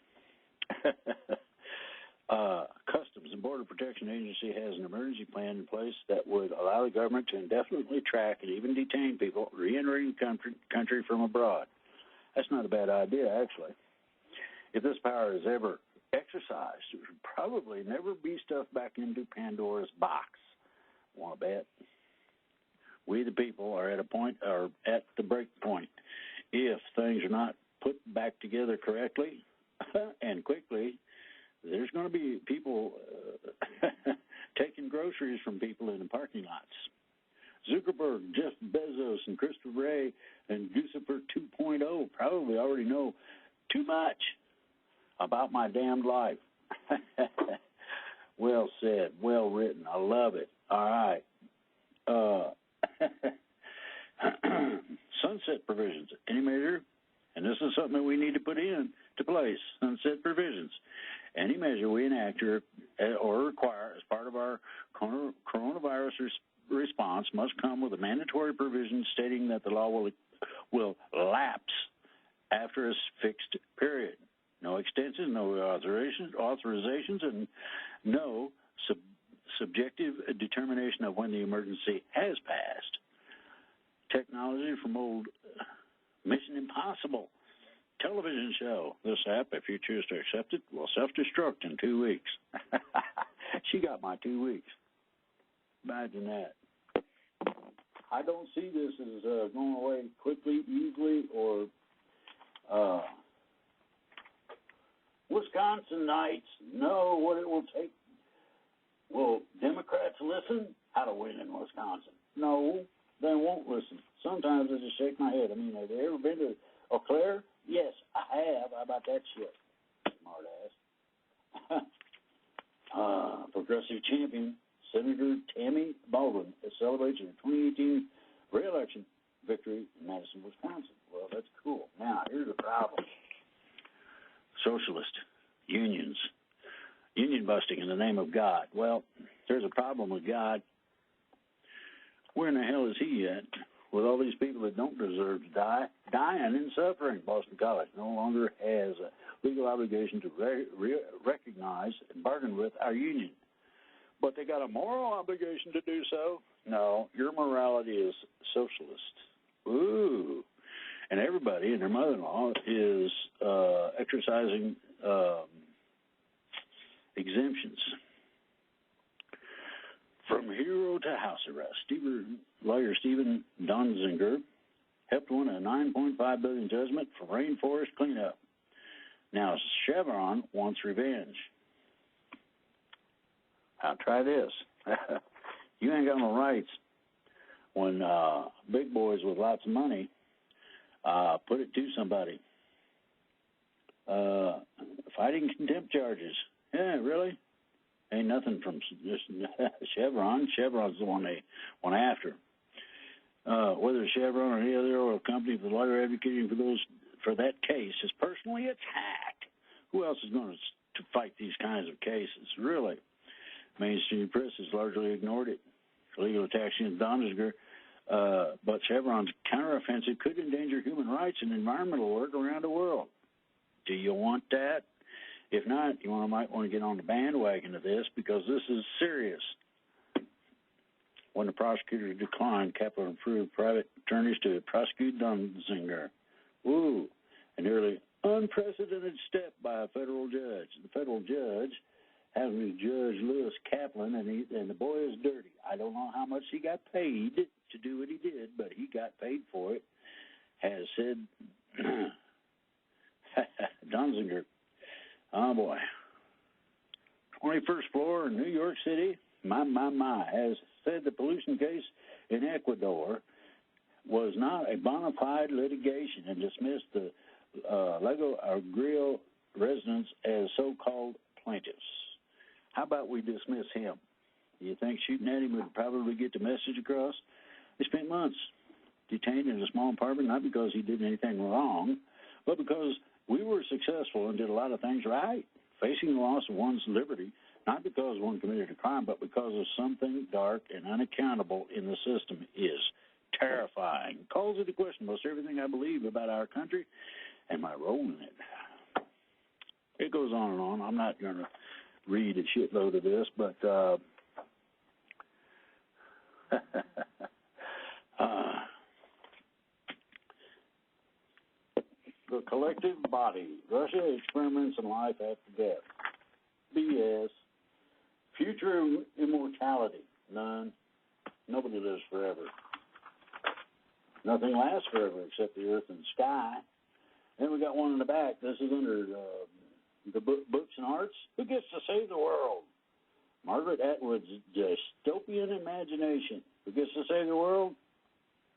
Customs and Border Protection Agency has an emergency plan in place that would allow the government to indefinitely track and even detain people re-entering the country from abroad. That's not a bad idea, actually. If this power is ever exercised, it would probably never be stuffed back into Pandora's box. Want to bet? We, the people, are at the break point. If things are not put back together correctly and quickly, there's going to be people taking groceries from people in the parking lots. Zuckerberg, Jeff Bezos, and Christopher Wray and Lucifer 2.0 probably already know too much about my damned life. Well said, well written. I love it. All right. Sunset provisions. Any measure, and this is something that we need to put into place, sunset provisions. Any measure we enact or require as part of our coronavirus response must come with a mandatory provision stating that the law will lapse after a fixed period. No extensions, no authorizations, and no subjective determination of when the emergency has passed. Technology from old Mission Impossible television show. This app, if you choose to accept it, will self-destruct in 2 weeks. She got my 2 weeks. Imagine that. I don't see this as going away quickly, easily, or Wisconsinites know what it will take. Will Democrats listen? How to win in Wisconsin? No, they won't listen. Sometimes I just shake my head. I mean, have you ever been to Eau Claire? Yes, I have. How about that shit? Smart ass. Progressive champion, Senator Tammy Baldwin, celebrates her 2018 re-election victory in Madison, Wisconsin. Well, that's cool. Now, here's the problem. Socialist unions, union busting in the name of God. Well, there's a problem with God. Where in the hell is he at? With all these people that don't deserve to die, dying and suffering. Boston College no longer has a legal obligation to recognize and bargain with our union. But they got a moral obligation to do so? No, your morality is socialist. Ooh. And everybody and their mother-in-law is exercising exemptions. From hero to house arrest, lawyer Stephen Donziger helped win a $9.5 billion judgment for rainforest cleanup. Now Chevron wants revenge. Now try this. You ain't got no rights when big boys with lots of money put it to somebody. Fighting contempt charges. Yeah, really? Ain't nothing from just Chevron. Chevron's the one they went after. Whether Chevron or any other oil company, the lawyer advocating for that case is personally attacked. Who else is going to fight these kinds of cases? Really? Mainstream press has largely ignored it. Illegal attacks against Donziger, but Chevron's counteroffensive could endanger human rights and environmental work around the world. Do you want that? If not, you might want to get on the bandwagon of this because this is serious. When the prosecutor declined, Kaplan approved private attorneys to prosecute Donziger. Woo! A nearly unprecedented step by a federal judge. The federal judge, having Judge Lewis Kaplan, and the boy is dirty. I don't know how much he got paid to do what he did, but he got paid for it, has said, Donziger, oh boy, 21st floor in New York City, my, has said the pollution case in Ecuador was not a bona fide litigation and dismissed the Lago Agrio residents as so-called plaintiffs. How about we dismiss him? Do you think shooting at him would probably get the message across? They spent months detained in a small apartment, not because he did anything wrong, but because we were successful and did a lot of things right, facing the loss of one's liberty, not because one committed a crime, but because of something dark and unaccountable in the system is terrifying. Calls into question most everything I believe about our country and my role in it. It goes on and on. I'm not going to read a shitload of this, but the collective body. Russia experiments in life after death. BS. Future immortality. None. Nobody lives forever. Nothing lasts forever except the earth and sky. Then we got one in the back. This is under the books and arts. Who gets to save the world? Margaret Atwood's dystopian imagination. Who gets to save the world?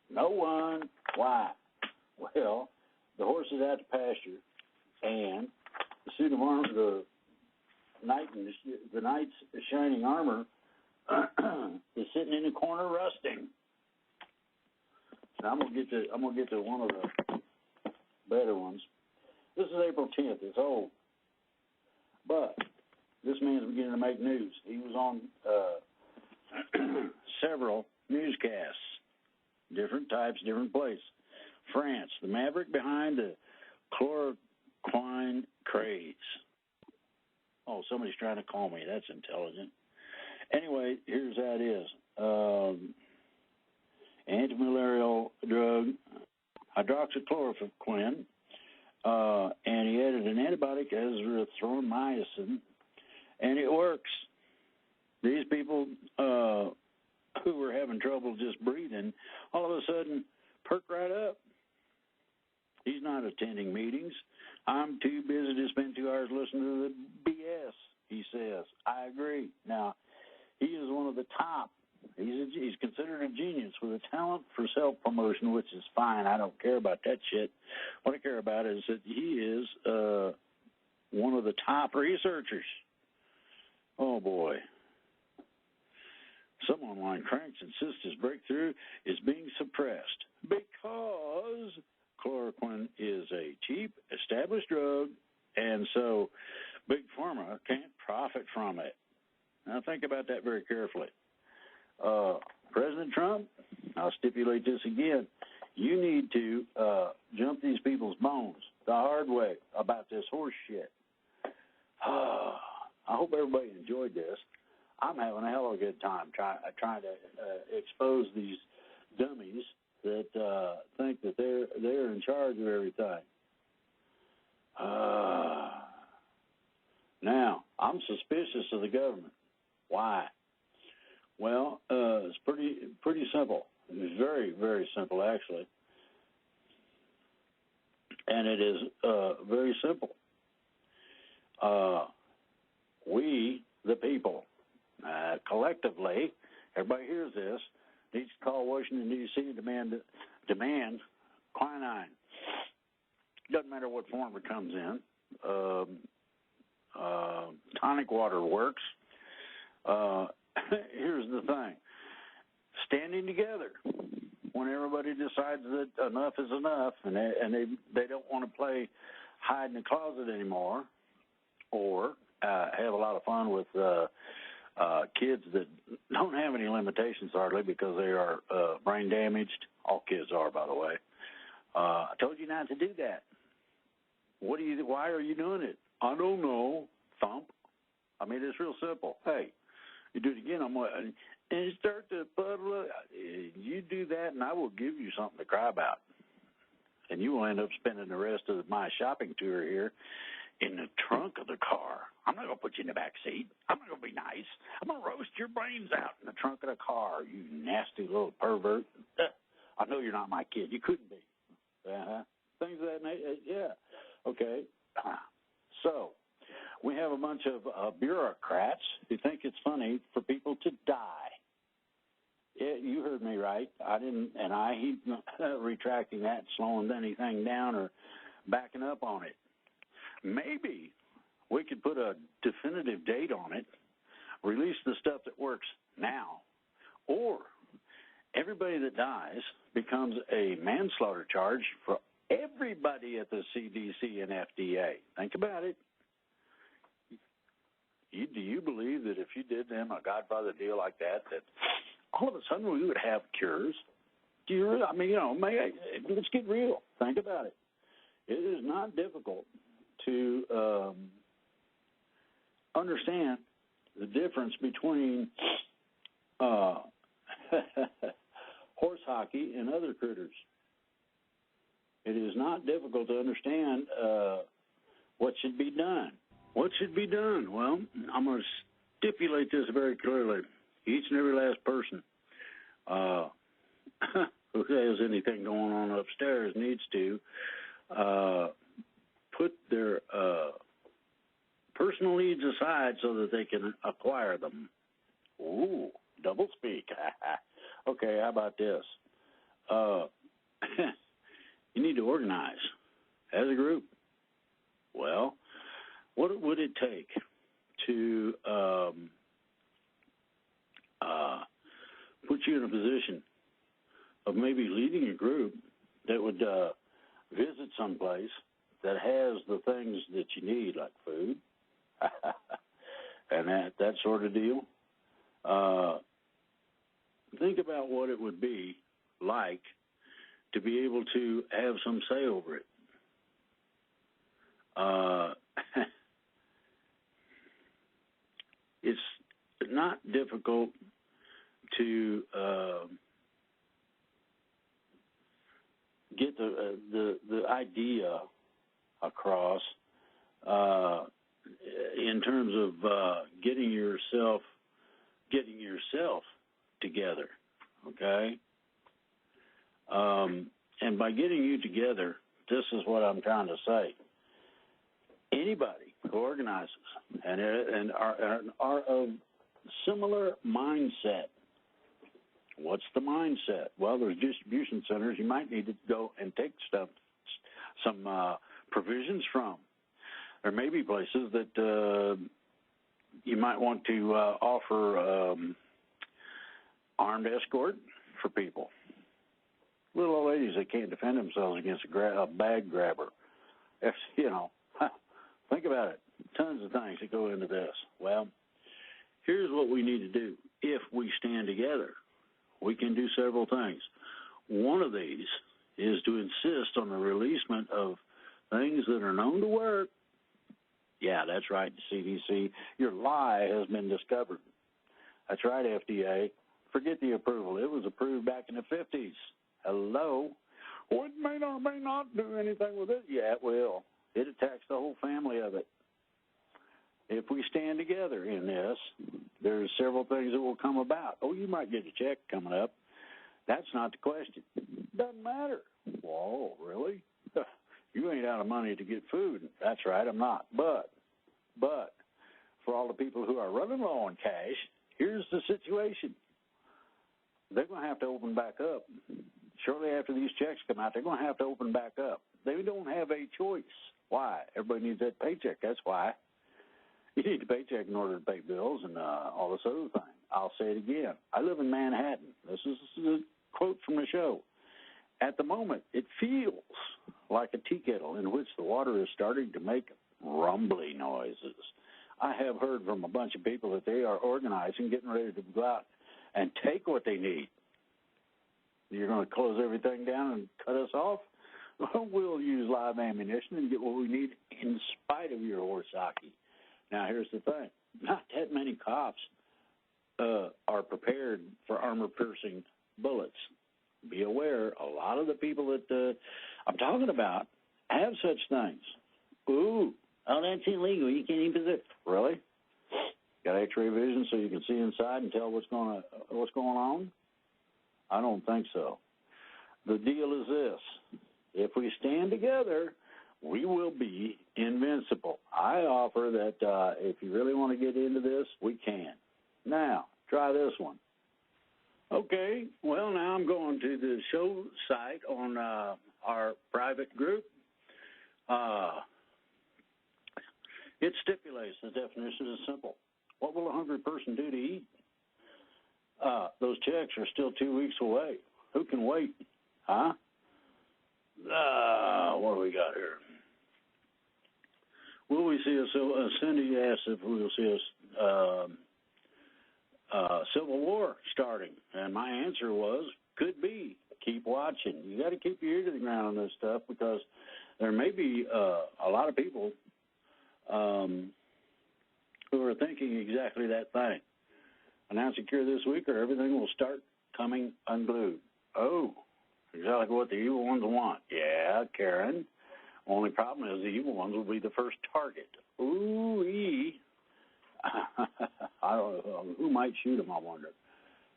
No one. Why? Well, the horse is out to pasture, and the suit of armor, the knight's shining armor, is sitting in the corner rusting. Now I'm gonna get to one of the better ones. This is April 10th. It's old, but this man's beginning to make news. He was on several newscasts, different types, different place. France, the maverick behind the chloroquine craze. Oh, somebody's trying to call me. That's intelligent. Anyway, here's how it is. Antimalarial drug, hydroxychloroquine, and he added an antibiotic, azithromycin, and it works. These people who were having trouble just breathing, all of a sudden perk right up. He's not attending meetings. I'm too busy to spend 2 hours listening to the BS, he says. I agree. Now, he is one of the top. He's considered a genius with a talent for self-promotion, which is fine. I don't care about that shit. What I care about is that he is one of the top researchers. Oh, boy. Some online cranks insist his breakthrough is being suppressed because chloroquine is a cheap, established drug, and so Big Pharma can't profit from it. Now, think about that very carefully. President Trump, I'll stipulate this again, you need to jump these people's bones the hard way about this horse shit. I hope everybody enjoyed this. I'm having a hell of a good time trying to expose these dummies that think that they're in charge of everything. Now, I'm suspicious of the government. Why? Well, it's pretty simple. It's very, very simple, actually. And it is very simple. We, the people, collectively, everybody hears this, needs to call Washington, D.C. and demand quinine. Doesn't matter what form it comes in. Tonic water works. Here's the thing. Standing together when everybody decides that enough is enough and they don't want to play hide in the closet anymore or have a lot of fun with kids that don't have any limitations hardly because they are brain damaged. All kids are, by the way. I told you not to do that. Why are you doing it? I don't know. Thump. I mean, it's real simple. Hey, you do it again, and you start to puddle. You do that, and I will give you something to cry about. And you will end up spending the rest of my shopping tour here in the trunk of the car. I'm not going to put you in the back seat. I'm not going to be nice. I'm going to roast your brains out in the trunk of the car, you nasty little pervert. I know you're not my kid. You couldn't be. Things of that nature. Yeah. Okay. So we have a bunch of bureaucrats who think it's funny for people to die. Yeah, you heard me right. I didn't, and he's retracting that, slowing anything down or backing up on it. Maybe we could put a definitive date on it, release the stuff that works now, or everybody that dies becomes a manslaughter charge for everybody at the CDC and FDA. Think about it. Do you believe that if you did them a Godfather deal like that all of a sudden we would have cures? Do you really? I mean, let's get real. Think about it. It is not difficult to understand the difference between horse hockey and other critters. It is not difficult to understand what should be done. What should be done? Well, I'm going to stipulate this very clearly. Each and every last person who has anything going on upstairs needs to put their personal needs aside so that they can acquire them. Ooh, double speak. Okay, how about this? You need to organize as a group. Well, what would it take to put you in a position of maybe leading a group that would visit someplace that has the things that you need, like food and that sort of deal? Think about what it would be like to be able to have some say over it. It's not difficult to get the idea across in terms of getting yourself together, okay? And by getting you together, this is what I'm trying to say. Anybody who organizes and are of similar mindset. What's the mindset? Well, there's distribution centers you might need to go and take some provisions from. There may be places that you might want to offer armed escort for people. Little old ladies that can't defend themselves against a bag grabber. Think about it. Tons of things that go into this. Well, here's what we need to do. If we stand together, we can do several things. One of these is to insist on the releasement of things that are known to work. Yeah, that's right, CDC. Your lie has been discovered. That's right, FDA. Forget the approval. It was approved back in the 50s. Hello? Well, it may or may not do anything with it. Yeah, it will. It attacks the whole family of it. If we stand together in this, there's several things that will come about. Oh, you might get a check coming up. That's not the question. Doesn't matter. Whoa, really? You ain't out of money to get food. That's right, I'm not. But for all the people who are running low on cash, here's the situation. They're going to have to open back up. Shortly after these checks come out, they're going to have to open back up. They don't have a choice. Why? Everybody needs that paycheck. That's why. You need a paycheck in order to pay bills and all this other thing. I'll say it again. I live in Manhattan. This is a quote from the show. At the moment, it feels like a tea kettle in which the water is starting to make rumbly noises. I have heard from a bunch of people that they are organizing, getting ready to go out and take what they need. You're going to close everything down and cut us off? Well, we'll use live ammunition and get what we need in spite of your horse hockey. Now, here's the thing. Not that many cops are prepared for armor-piercing bullets. Be aware, a lot of the people that I'm talking about have such things. Ooh, oh, that's illegal. You can't even possess. Really? Got X-ray vision so you can see inside and tell what's going on? I don't think so. The deal is this. If we stand together, we will be invincible. I offer that if you really want to get into this, we can. Now, try this one. Okay, well, now I'm going to the show site on our private group. It stipulates the definition is simple. What will a hungry person do to eat? Those checks are still 2 weeks away. Who can wait? Huh? What do we got here? Will we see Cindy asked if we will see a civil war starting, and my answer was, could be. Keep watching. You got to keep your ear to the ground on this stuff because there may be a lot of people who are thinking exactly that thing. Announce a cure this week or everything will start coming unglued. Oh, exactly what the evil ones want. Yeah, Karen. Only problem is the evil ones will be the first target. Ooh-wee. I don't know. Who might shoot them, I wonder.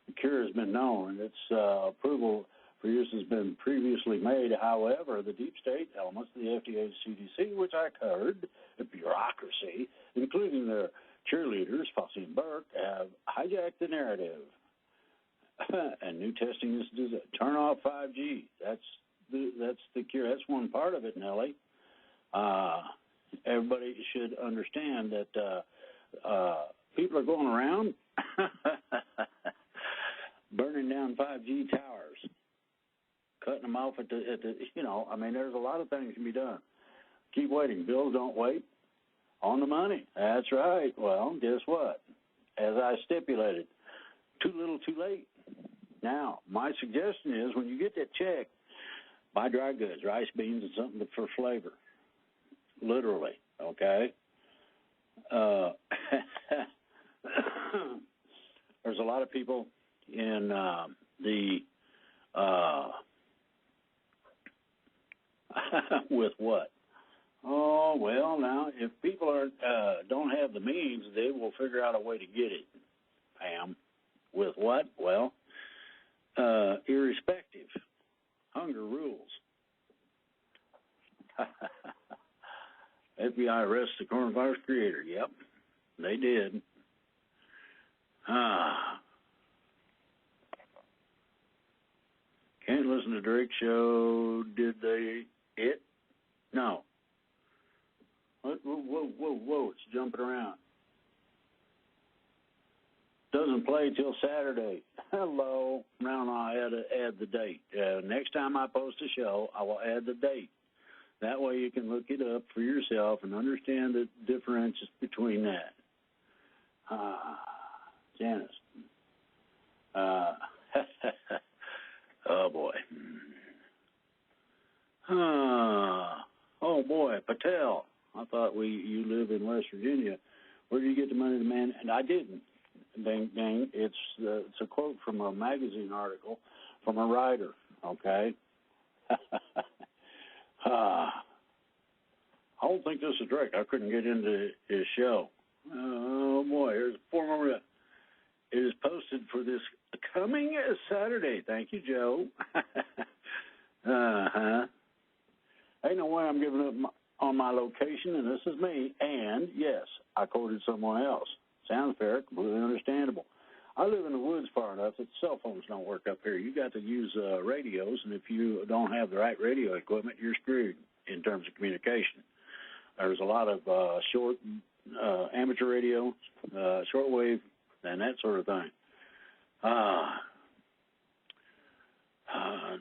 The cure has been known, and its approval for use has been previously made. However, the deep state elements, the FDA, CDC, which I covered, the bureaucracy, including their cheerleaders, Fossey and Burke, have hijacked the narrative. And new testing is to turn off 5G. That's the cure. That's one part of it, Nellie. Everybody should understand that people are going around burning down 5G towers, cutting them off at the there's a lot of things can be done. Keep waiting. Bills don't wait. On the money. That's right. Well, guess what? As I stipulated, too little, too late. Now, my suggestion is when you get that check, buy dry goods, rice, beans, and something for flavor. Literally, okay? There's a lot of people in with what? Oh, well, now, if people don't have the means, they will figure out a way to get it, Pam. With what? Well, irrespective. Hunger rules. FBI arrests the coronavirus creator. Yep, they did. Can't listen to Drake's show. Did they? It? No. Whoa, it's jumping around. Doesn't play till Saturday. Hello. Now I had to add the date. Next time I post a show, I will add the date. That way you can look it up for yourself and understand the differences between that. Janice. Oh, boy. Oh, boy, Patel. I thought you live in West Virginia. Where do you get the money to man? And I didn't. Dang. It's a quote from a magazine article from a writer, okay? I don't think this is Drake. I couldn't get into his show. Oh, boy, here's a former. It is posted for this coming Saturday. Thank you, Joe. Ain't no way I'm giving up on my location, and this is me. And, yes, I quoted someone else. Sounds fair, completely understandable. I live in the woods far enough that cell phones don't work up here. You got to use radios, and if you don't have the right radio equipment, you're screwed in terms of communication. There's a lot of short amateur radio, shortwave, and that sort of thing.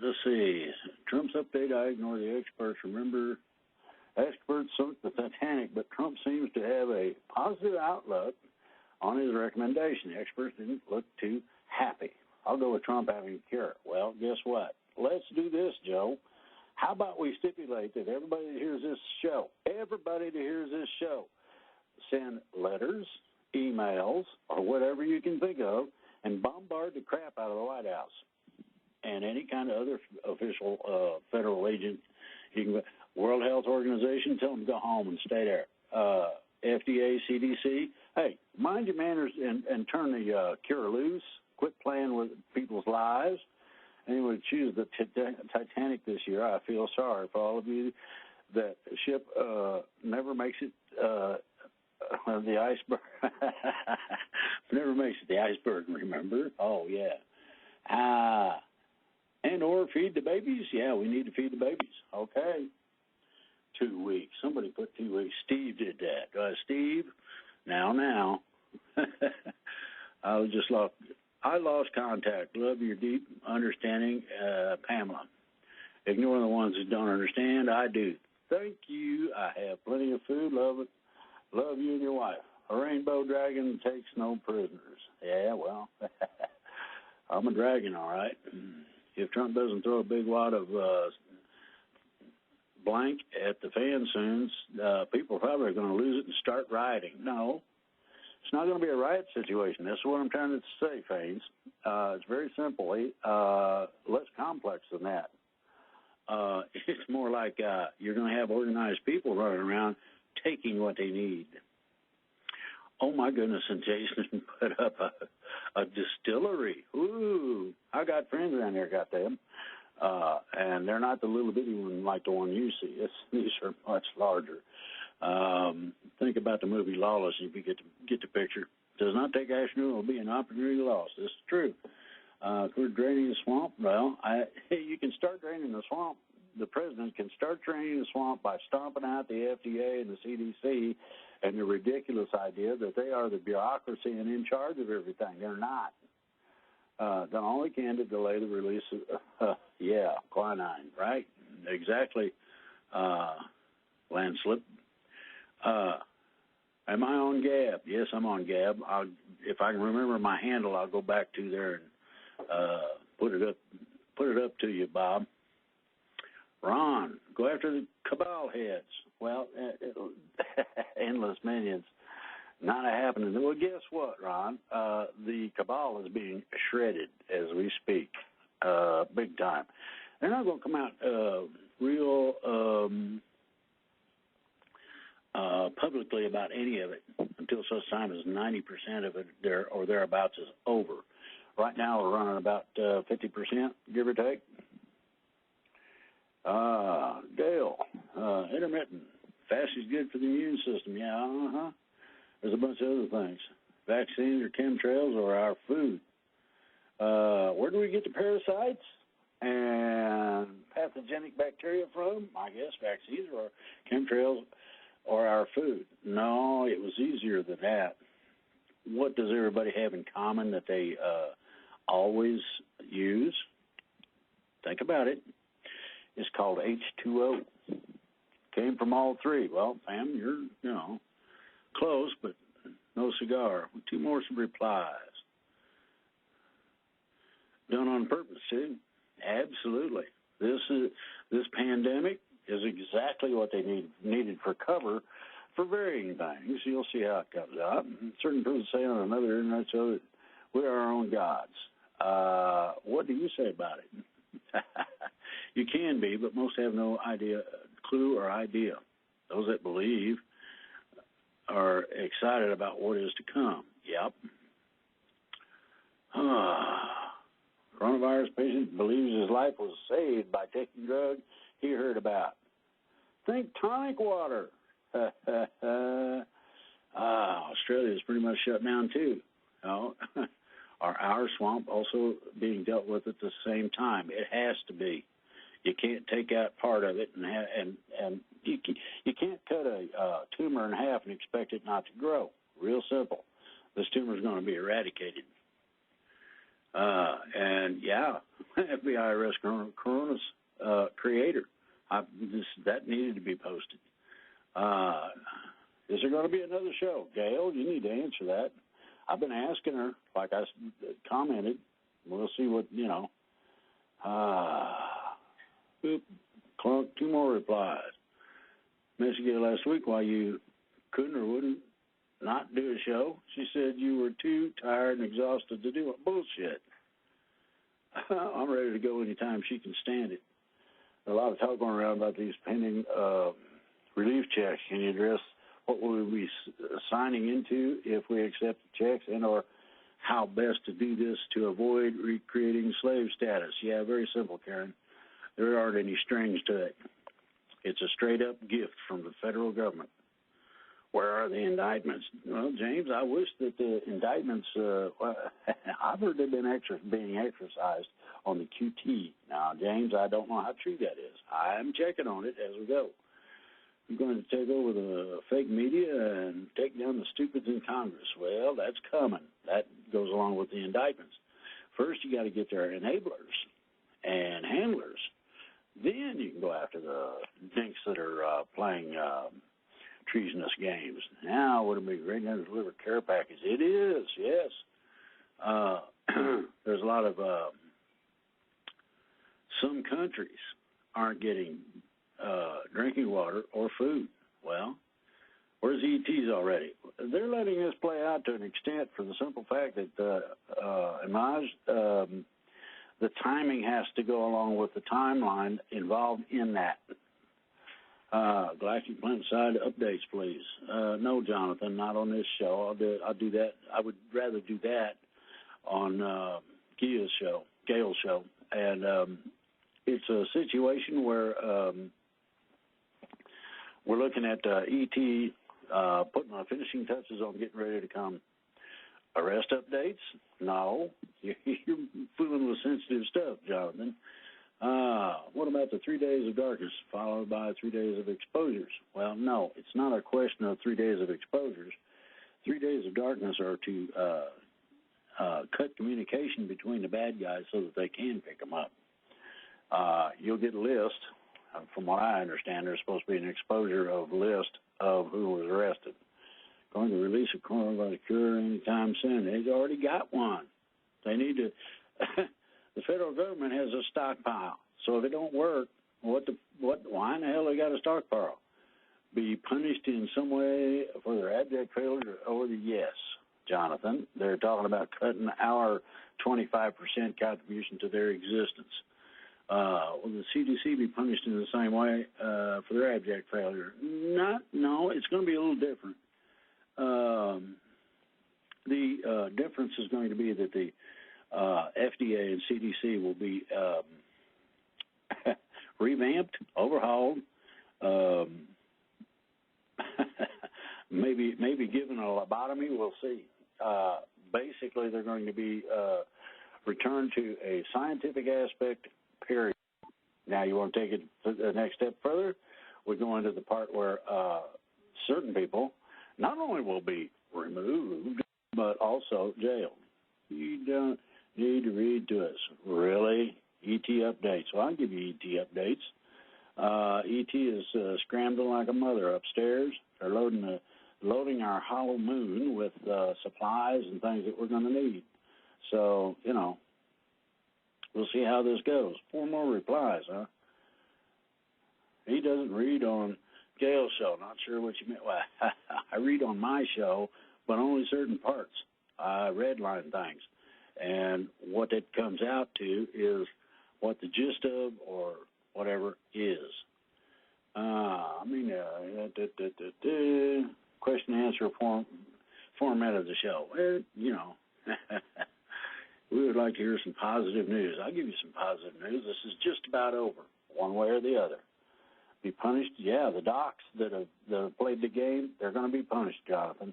Let's see. Trump's update, I ignore the experts. Remember, experts sunk the Titanic, but Trump seems to have a positive outlook on his recommendation. The experts didn't look too happy. I'll go with Trump having a cure. Well, guess what? Let's do this, Joe. How about we stipulate that everybody that hears this show, send letters, emails, or whatever you can think of, and bombard the crap out of the White House and any kind of other official federal agent. You can, World Health Organization, tell them to go home and stay there. FDA, CDC, hey, mind your manners and turn the cure loose. Quit playing with people's lives. Anyone would choose the Titanic this year. I feel sorry for all of you. That ship never makes it the iceberg. Never makes it the iceberg, remember? Oh, yeah. And or feed the babies? Yeah, we need to feed the babies. Okay. 2 weeks. Somebody put 2 weeks. Steve did that. Steve, now. I lost contact. Love your deep understanding, Pamela. Ignore the ones that don't understand. I do. Thank you. I have plenty of food. Love it. Love you and your wife. A rainbow dragon takes no prisoners. Yeah, well, I'm a dragon, all right. If Trump doesn't throw a big wad of blank at the fan soon, people probably are going to lose it and start rioting. No, it's not going to be a riot situation. This is what I'm trying to say, Fanes. It's very simple, less complex than that. It's more like you're going to have organized people running around taking what they need. Oh, my goodness, and Jason put up a distillery. Ooh, I got friends around there, got them. And they're not the little bitty one like the one you see. These are much larger. Think about the movie Lawless if you get the picture. Does not take action, it will be an opportunity lost. This is true. We're draining the swamp. Well, you can start draining the swamp. The president can start draining the swamp by stomping out the FDA and the CDC and the ridiculous idea that they are the bureaucracy and in charge of everything. They're not. The only can to delay the release of, quinine, right? Exactly. Landslip. Am I on Gab? Yes, I'm on Gab. If I can remember my handle, I'll go back to there and put it up to you, Bob. Ron, go after the cabal heads. Well, endless minions. Not happening. Well, guess what, Ron? The cabal is being shredded as we speak, big time. They're not going to come out real publicly about any of it until such time as 90% of it there or thereabouts is over. Right now, we're running about 50%, give or take. Dale, intermittent. Fast is good for the immune system. Yeah, There's a bunch of other things. Vaccines or chemtrails or our food. Where do we get the parasites and pathogenic bacteria from? I guess vaccines or chemtrails or our food. No, it was easier than that. What does everybody have in common that they always use? Think about it. It's called H2O. Came from all three. Well, Pam, you're, close, but no cigar. 2 more replies. Done on purpose, too. Absolutely. This pandemic is exactly what they needed for cover for varying things. You'll see how it comes out. Certain people say on another internet show that we are our own gods. What do you say about it? You can be, but most have no clue or idea. Those that believe are excited about what is to come. Yep. Coronavirus patient believes his life was saved by taking drugs he heard about. Think tonic water. Australia is pretty much shut down too. Our swamp also being dealt with at the same time. It has to be. You can't take out part of it, and you can't cut a tumor in half and expect it not to grow. Real simple. This tumor is going to be eradicated. And yeah, FBI arrest Corona's creator. That needed to be posted. Is there going to be another show? Gail, you need to answer that. I've been asking her, like I commented. We'll see what, Clark, 2 more replies. Messaged Gail last week why you couldn't or wouldn't not do a show. She said you were too tired and exhausted to do it. Bullshit. I'm ready to go anytime she can stand it. A lot of talk going around about these pending relief checks. Can you address what will we be signing into if we accept the checks, and or how best to do this to avoid recreating slave status? Yeah, very simple, Karen. There aren't any strings to it. It's a straight-up gift from the federal government. Where are the indictments? Well, James, I wish that the indictments, I've heard they've been being exercised on the QT. Now, James, I don't know how true that is. I'm checking on it as we go. I'm going to take over the fake media and take down the stupids in Congress. Well, that's coming. That goes along with the indictments. First, you got to get their enablers and handlers. Then you can go after the dinks that are playing treasonous games. Now, would it be great to deliver care package? It is, yes. There's a lot of some countries aren't getting drinking water or food. Well, where's ETs already? They're letting this play out to an extent for the simple fact that the timing has to go along with the timeline involved in that. Galactic Planet Side updates, please. No, Jonathan, not on this show. I'll do that. I would rather do that on Gail's show. And it's a situation where we're looking at ET putting the finishing touches on getting ready to come. Arrest updates? No. You're fooling with sensitive stuff, Jonathan. What about the 3 days of darkness followed by 3 days of exposures? Well, no, it's not a question of 3 days of exposures. 3 days of darkness are to cut communication between the bad guys so that they can pick them up. You'll get a list. From what I understand, there's supposed to be an exposure of list of who was arrested. Going to release a coronavirus cure anytime soon. They've already got one. They need to. The federal government has a stockpile. So if it don't work, why in the hell they got a stockpile? Be punished in some way for their abject failure or the yes, Jonathan. They're talking about cutting our 25% contribution to their existence. Will the CDC be punished in the same way for their abject failure? No, it's going to be a little different. The difference is going to be that the FDA and CDC will be revamped, overhauled, maybe given a lobotomy. We'll see. Basically, they're going to be returned to a scientific aspect, period. Now, you want to take it the next step further? We're going to the part where certain people not only will be removed, but also jailed. You don't need to read to us. Really? ET updates. Well, I'll give you ET updates. ET is scrambling like a mother upstairs. They're loading our hollow moon with supplies and things that we're going to need. So, we'll see how this goes. 4 more replies, huh? He doesn't read on Gail's show. Not sure what you meant. Well, I read on my show, but only certain parts. I redline things. And what it comes out to is what the gist of or whatever is. Question and answer format of the show. Well, we would like to hear some positive news. I'll give you some positive news. This is just about over, one way or the other. Be punished? Yeah, the docs that have played the game, they're going to be punished, Jonathan.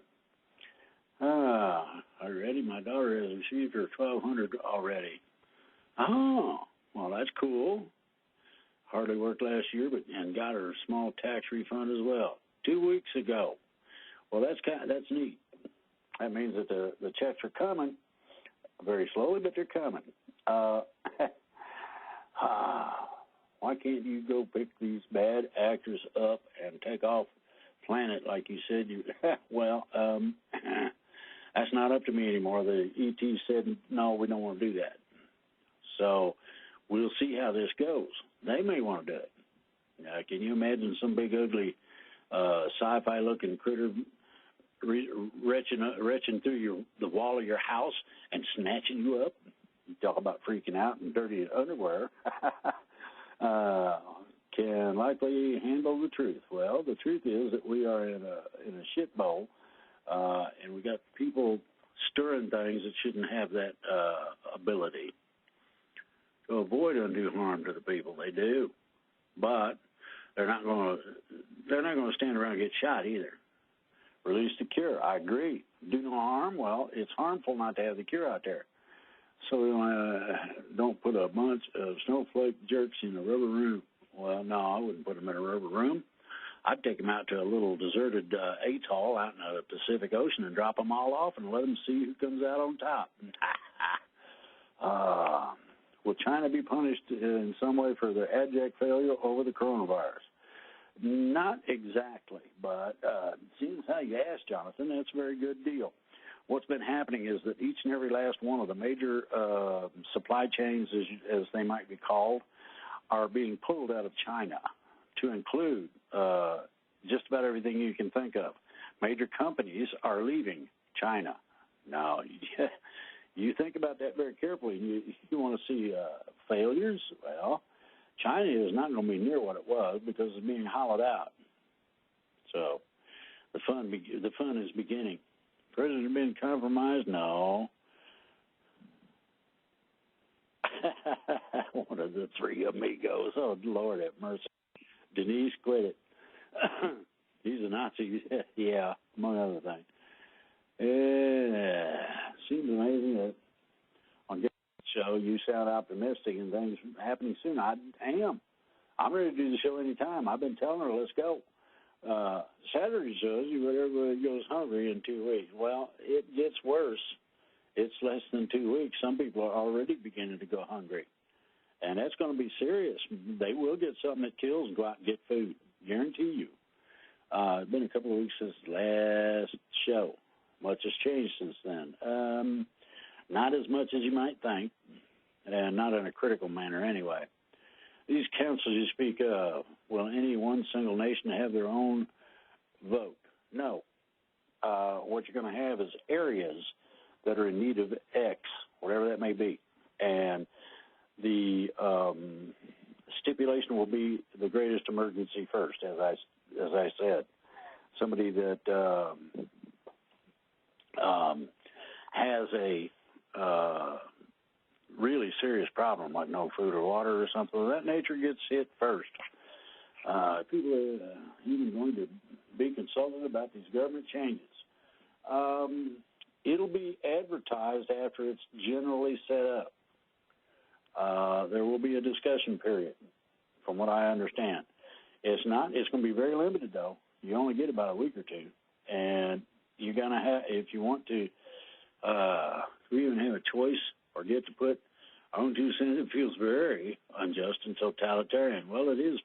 Already, my daughter has received her $1,200 already. Oh, well, that's cool. Hardly worked last year, and got her a small tax refund as well 2 weeks ago. Well, that's neat. That means that the checks are coming very slowly, but they're coming. Why can't you go pick these bad actors up and take off planet like you said you? Well, that's not up to me anymore. The ET said, no, we don't want to do that. So we'll see how this goes. They may want to do it. Can you imagine some big, ugly, sci-fi looking critter retching through the wall of your house and snatching you up? You talk about freaking out in dirty underwear. Can likely handle the truth. Well, the truth is that we are in a shit bowl, and we got people stirring things that shouldn't have that ability to avoid undue harm to the people. They do, but they're not going to stand around and get shot either. Release the cure. I agree. Do no harm. Well, it's harmful not to have the cure out there. So don't put a bunch of snowflake jerks in a rubber room. Well, no, I wouldn't put them in a rubber room. I'd take them out to a little deserted atoll out in the Pacific Ocean and drop them all off and let them see who comes out on top. Will China be punished in some way for their abject failure over the coronavirus? Not exactly, but seeing as how you asked, Jonathan, that's a very good deal. What's been happening is that each and every last one of the major supply chains, as they might be called, are being pulled out of China, to include just about everything you can think of. Major companies are leaving China. Now, you think about that very carefully. You want to see failures? Well, China is not going to be near what it was because it's being hollowed out. So the fun is beginning. President being compromised? No. One of the three amigos. Oh, Lord have mercy. Denise, quit it. He's a Nazi. Yeah, among other things. Seems amazing that on this show you sound optimistic and things happening soon. I am. I'm ready to do the show anytime. I've been telling her, let's go. Saturday shows you everybody goes hungry in 2 weeks. Well, it gets worse. It's less than 2 weeks. Some people are already beginning to go hungry. And that's going to be serious. They will get something that kills and go out and get food. Guarantee you. It's been a couple of weeks since the last show. Much has changed since then. Not as much as you might think, and not in a critical manner anyway. These councils you speak of, will any one single nation have their own vote? No. What you're going to have is areas that are in need of X, whatever that may be. And the stipulation will be the greatest emergency first, as I said. Somebody that has a really serious problem, like no food or water or something of that nature, gets hit first. People are even going to be consulted about these government changes. It'll be advertised after it's generally set up. There will be a discussion period, from what I understand. It's going to be very limited, though. You only get about a week or two. And you're going to have, if you want to even have a choice or get to put our own 2 cents, it feels very unjust and totalitarian. Well, it is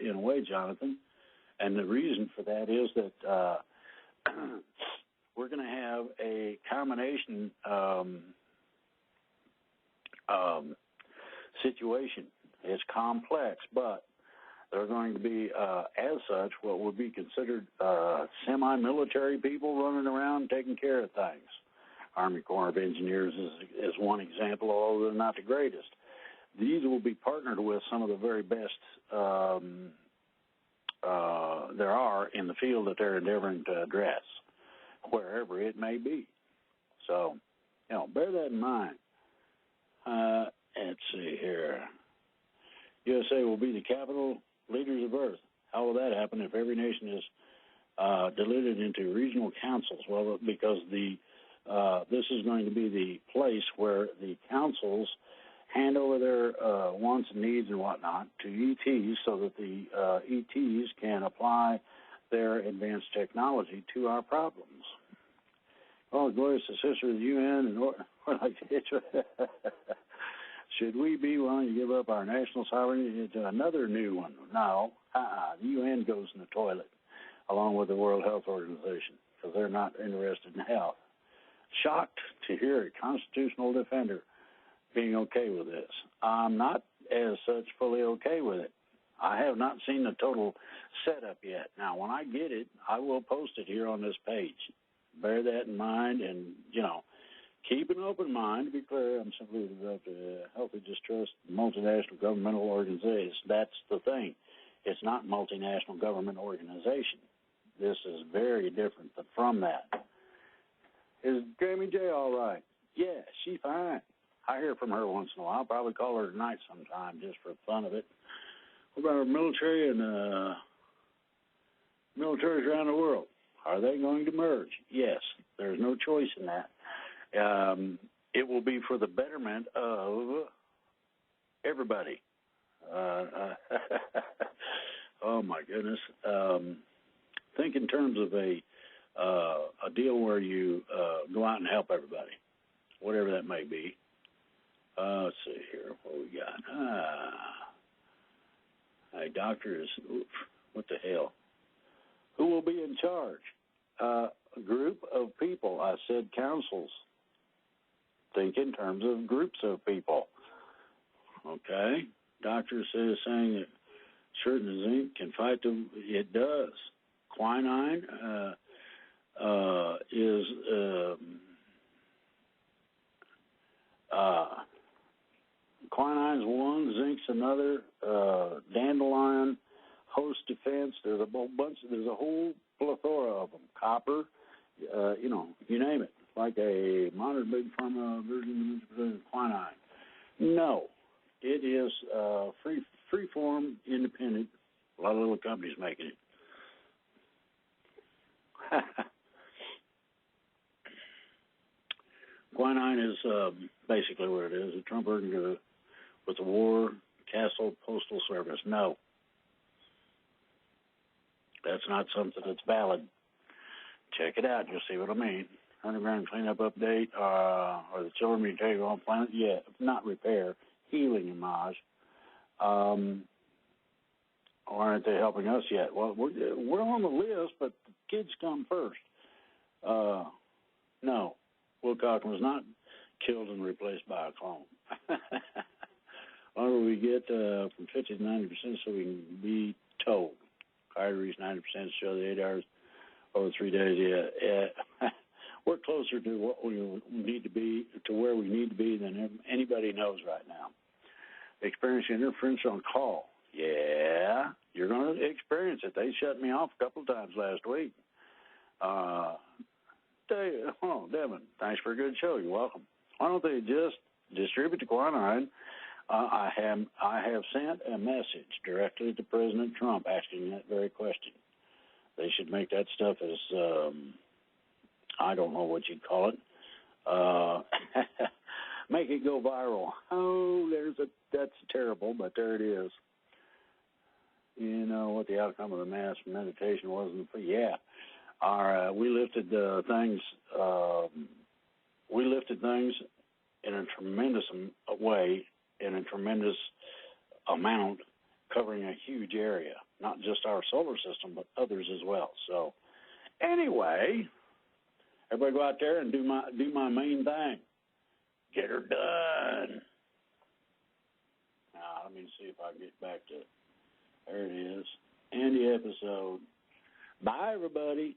in a way, Jonathan. And the reason for that is that we're going to have a combination situation. It's complex, but they're going to be, as such, what would be considered semi-military people running around taking care of things. Army Corps of Engineers is one example, although they're not the greatest. These will be partnered with some of the very best there are in the field that they're endeavoring to address, wherever it may be. So, bear that in mind. Let's see here. USA will be the capital leaders of Earth. How will that happen if every nation is diluted into regional councils? Well, because this is going to be the place where the councils hand over their wants and needs and whatnot to ETs so that the ETs can apply their advanced technology to our problems. Oh, glorious sister of the UN, and we're like, should we be willing to give up our national sovereignty to another new one? No, the UN goes in the toilet along with the World Health Organization because they're not interested in health. Shocked to hear a constitutional defender being okay with this. I'm not, as such, fully okay with it. I have not seen the total setup yet. Now, when I get it, I will post it here on this page. Bear that in mind, and, keep an open mind. To be clear, I'm simply developed a healthy distrust in multinational governmental organizations. That's the thing. It's not multinational government organization. This is very different from that. Is Grammy J all right? Yeah, she's fine. I hear from her once in a while. I'll probably call her tonight sometime just for the fun of it. What about our military and militaries around the world? Are they going to merge? Yes. There's no choice in that. It will be for the betterment of everybody. Oh, my goodness. Think in terms of a deal where you go out and help everybody, whatever that may be. Let's see here. What we got? A doctor is, what the hell? Who will be in charge? A group of people. I said councils. Think in terms of groups of people. Okay? Doctor says saying that certain zinc can fight them. It does. Quinine is quinine's one, zinc's another. Dandelion, host defense. There's a whole plethora of them. Copper, you name it. Like a modern big pharma version of quinine. No, it is free form, independent. A lot of little companies making it. Quinine is basically what it is. A Trump working with the War Castle Postal Service. No. That's not something that's valid. Check it out. You'll see what I mean. Underground cleanup update, or the children being taken off planet? Yeah, not repair, healing homage. Aren't they helping us yet? Well, we're on the list, but the kids come first. No, Will Cochran was not killed and replaced by a clone. Why do we get from 50 to 90% so we can be told? Carter reached 90% to show the 8 hours over 3 days. Yeah. We're closer to what we need to be, to where we need to be than anybody knows right now. Experiencing interference on call. Yeah, you're going to experience it. They shut me off a couple of times last week. Devin, thanks for a good show. You're welcome. Why don't they just distribute the quinine? I have sent a message directly to President Trump asking that very question. They should make that stuff as, I don't know what you'd call it. Make it go viral. Oh, that's terrible, but there it is. You know what the outcome of the mass meditation was? Yeah. We lifted things. We lifted things in a tremendous way, in a tremendous amount, covering a huge area, not just our solar system, but others as well. So, anyway, everybody go out there and do my main thing. Get her done. Now, let me see if I can get back to. There it is. End the episode. Bye, everybody.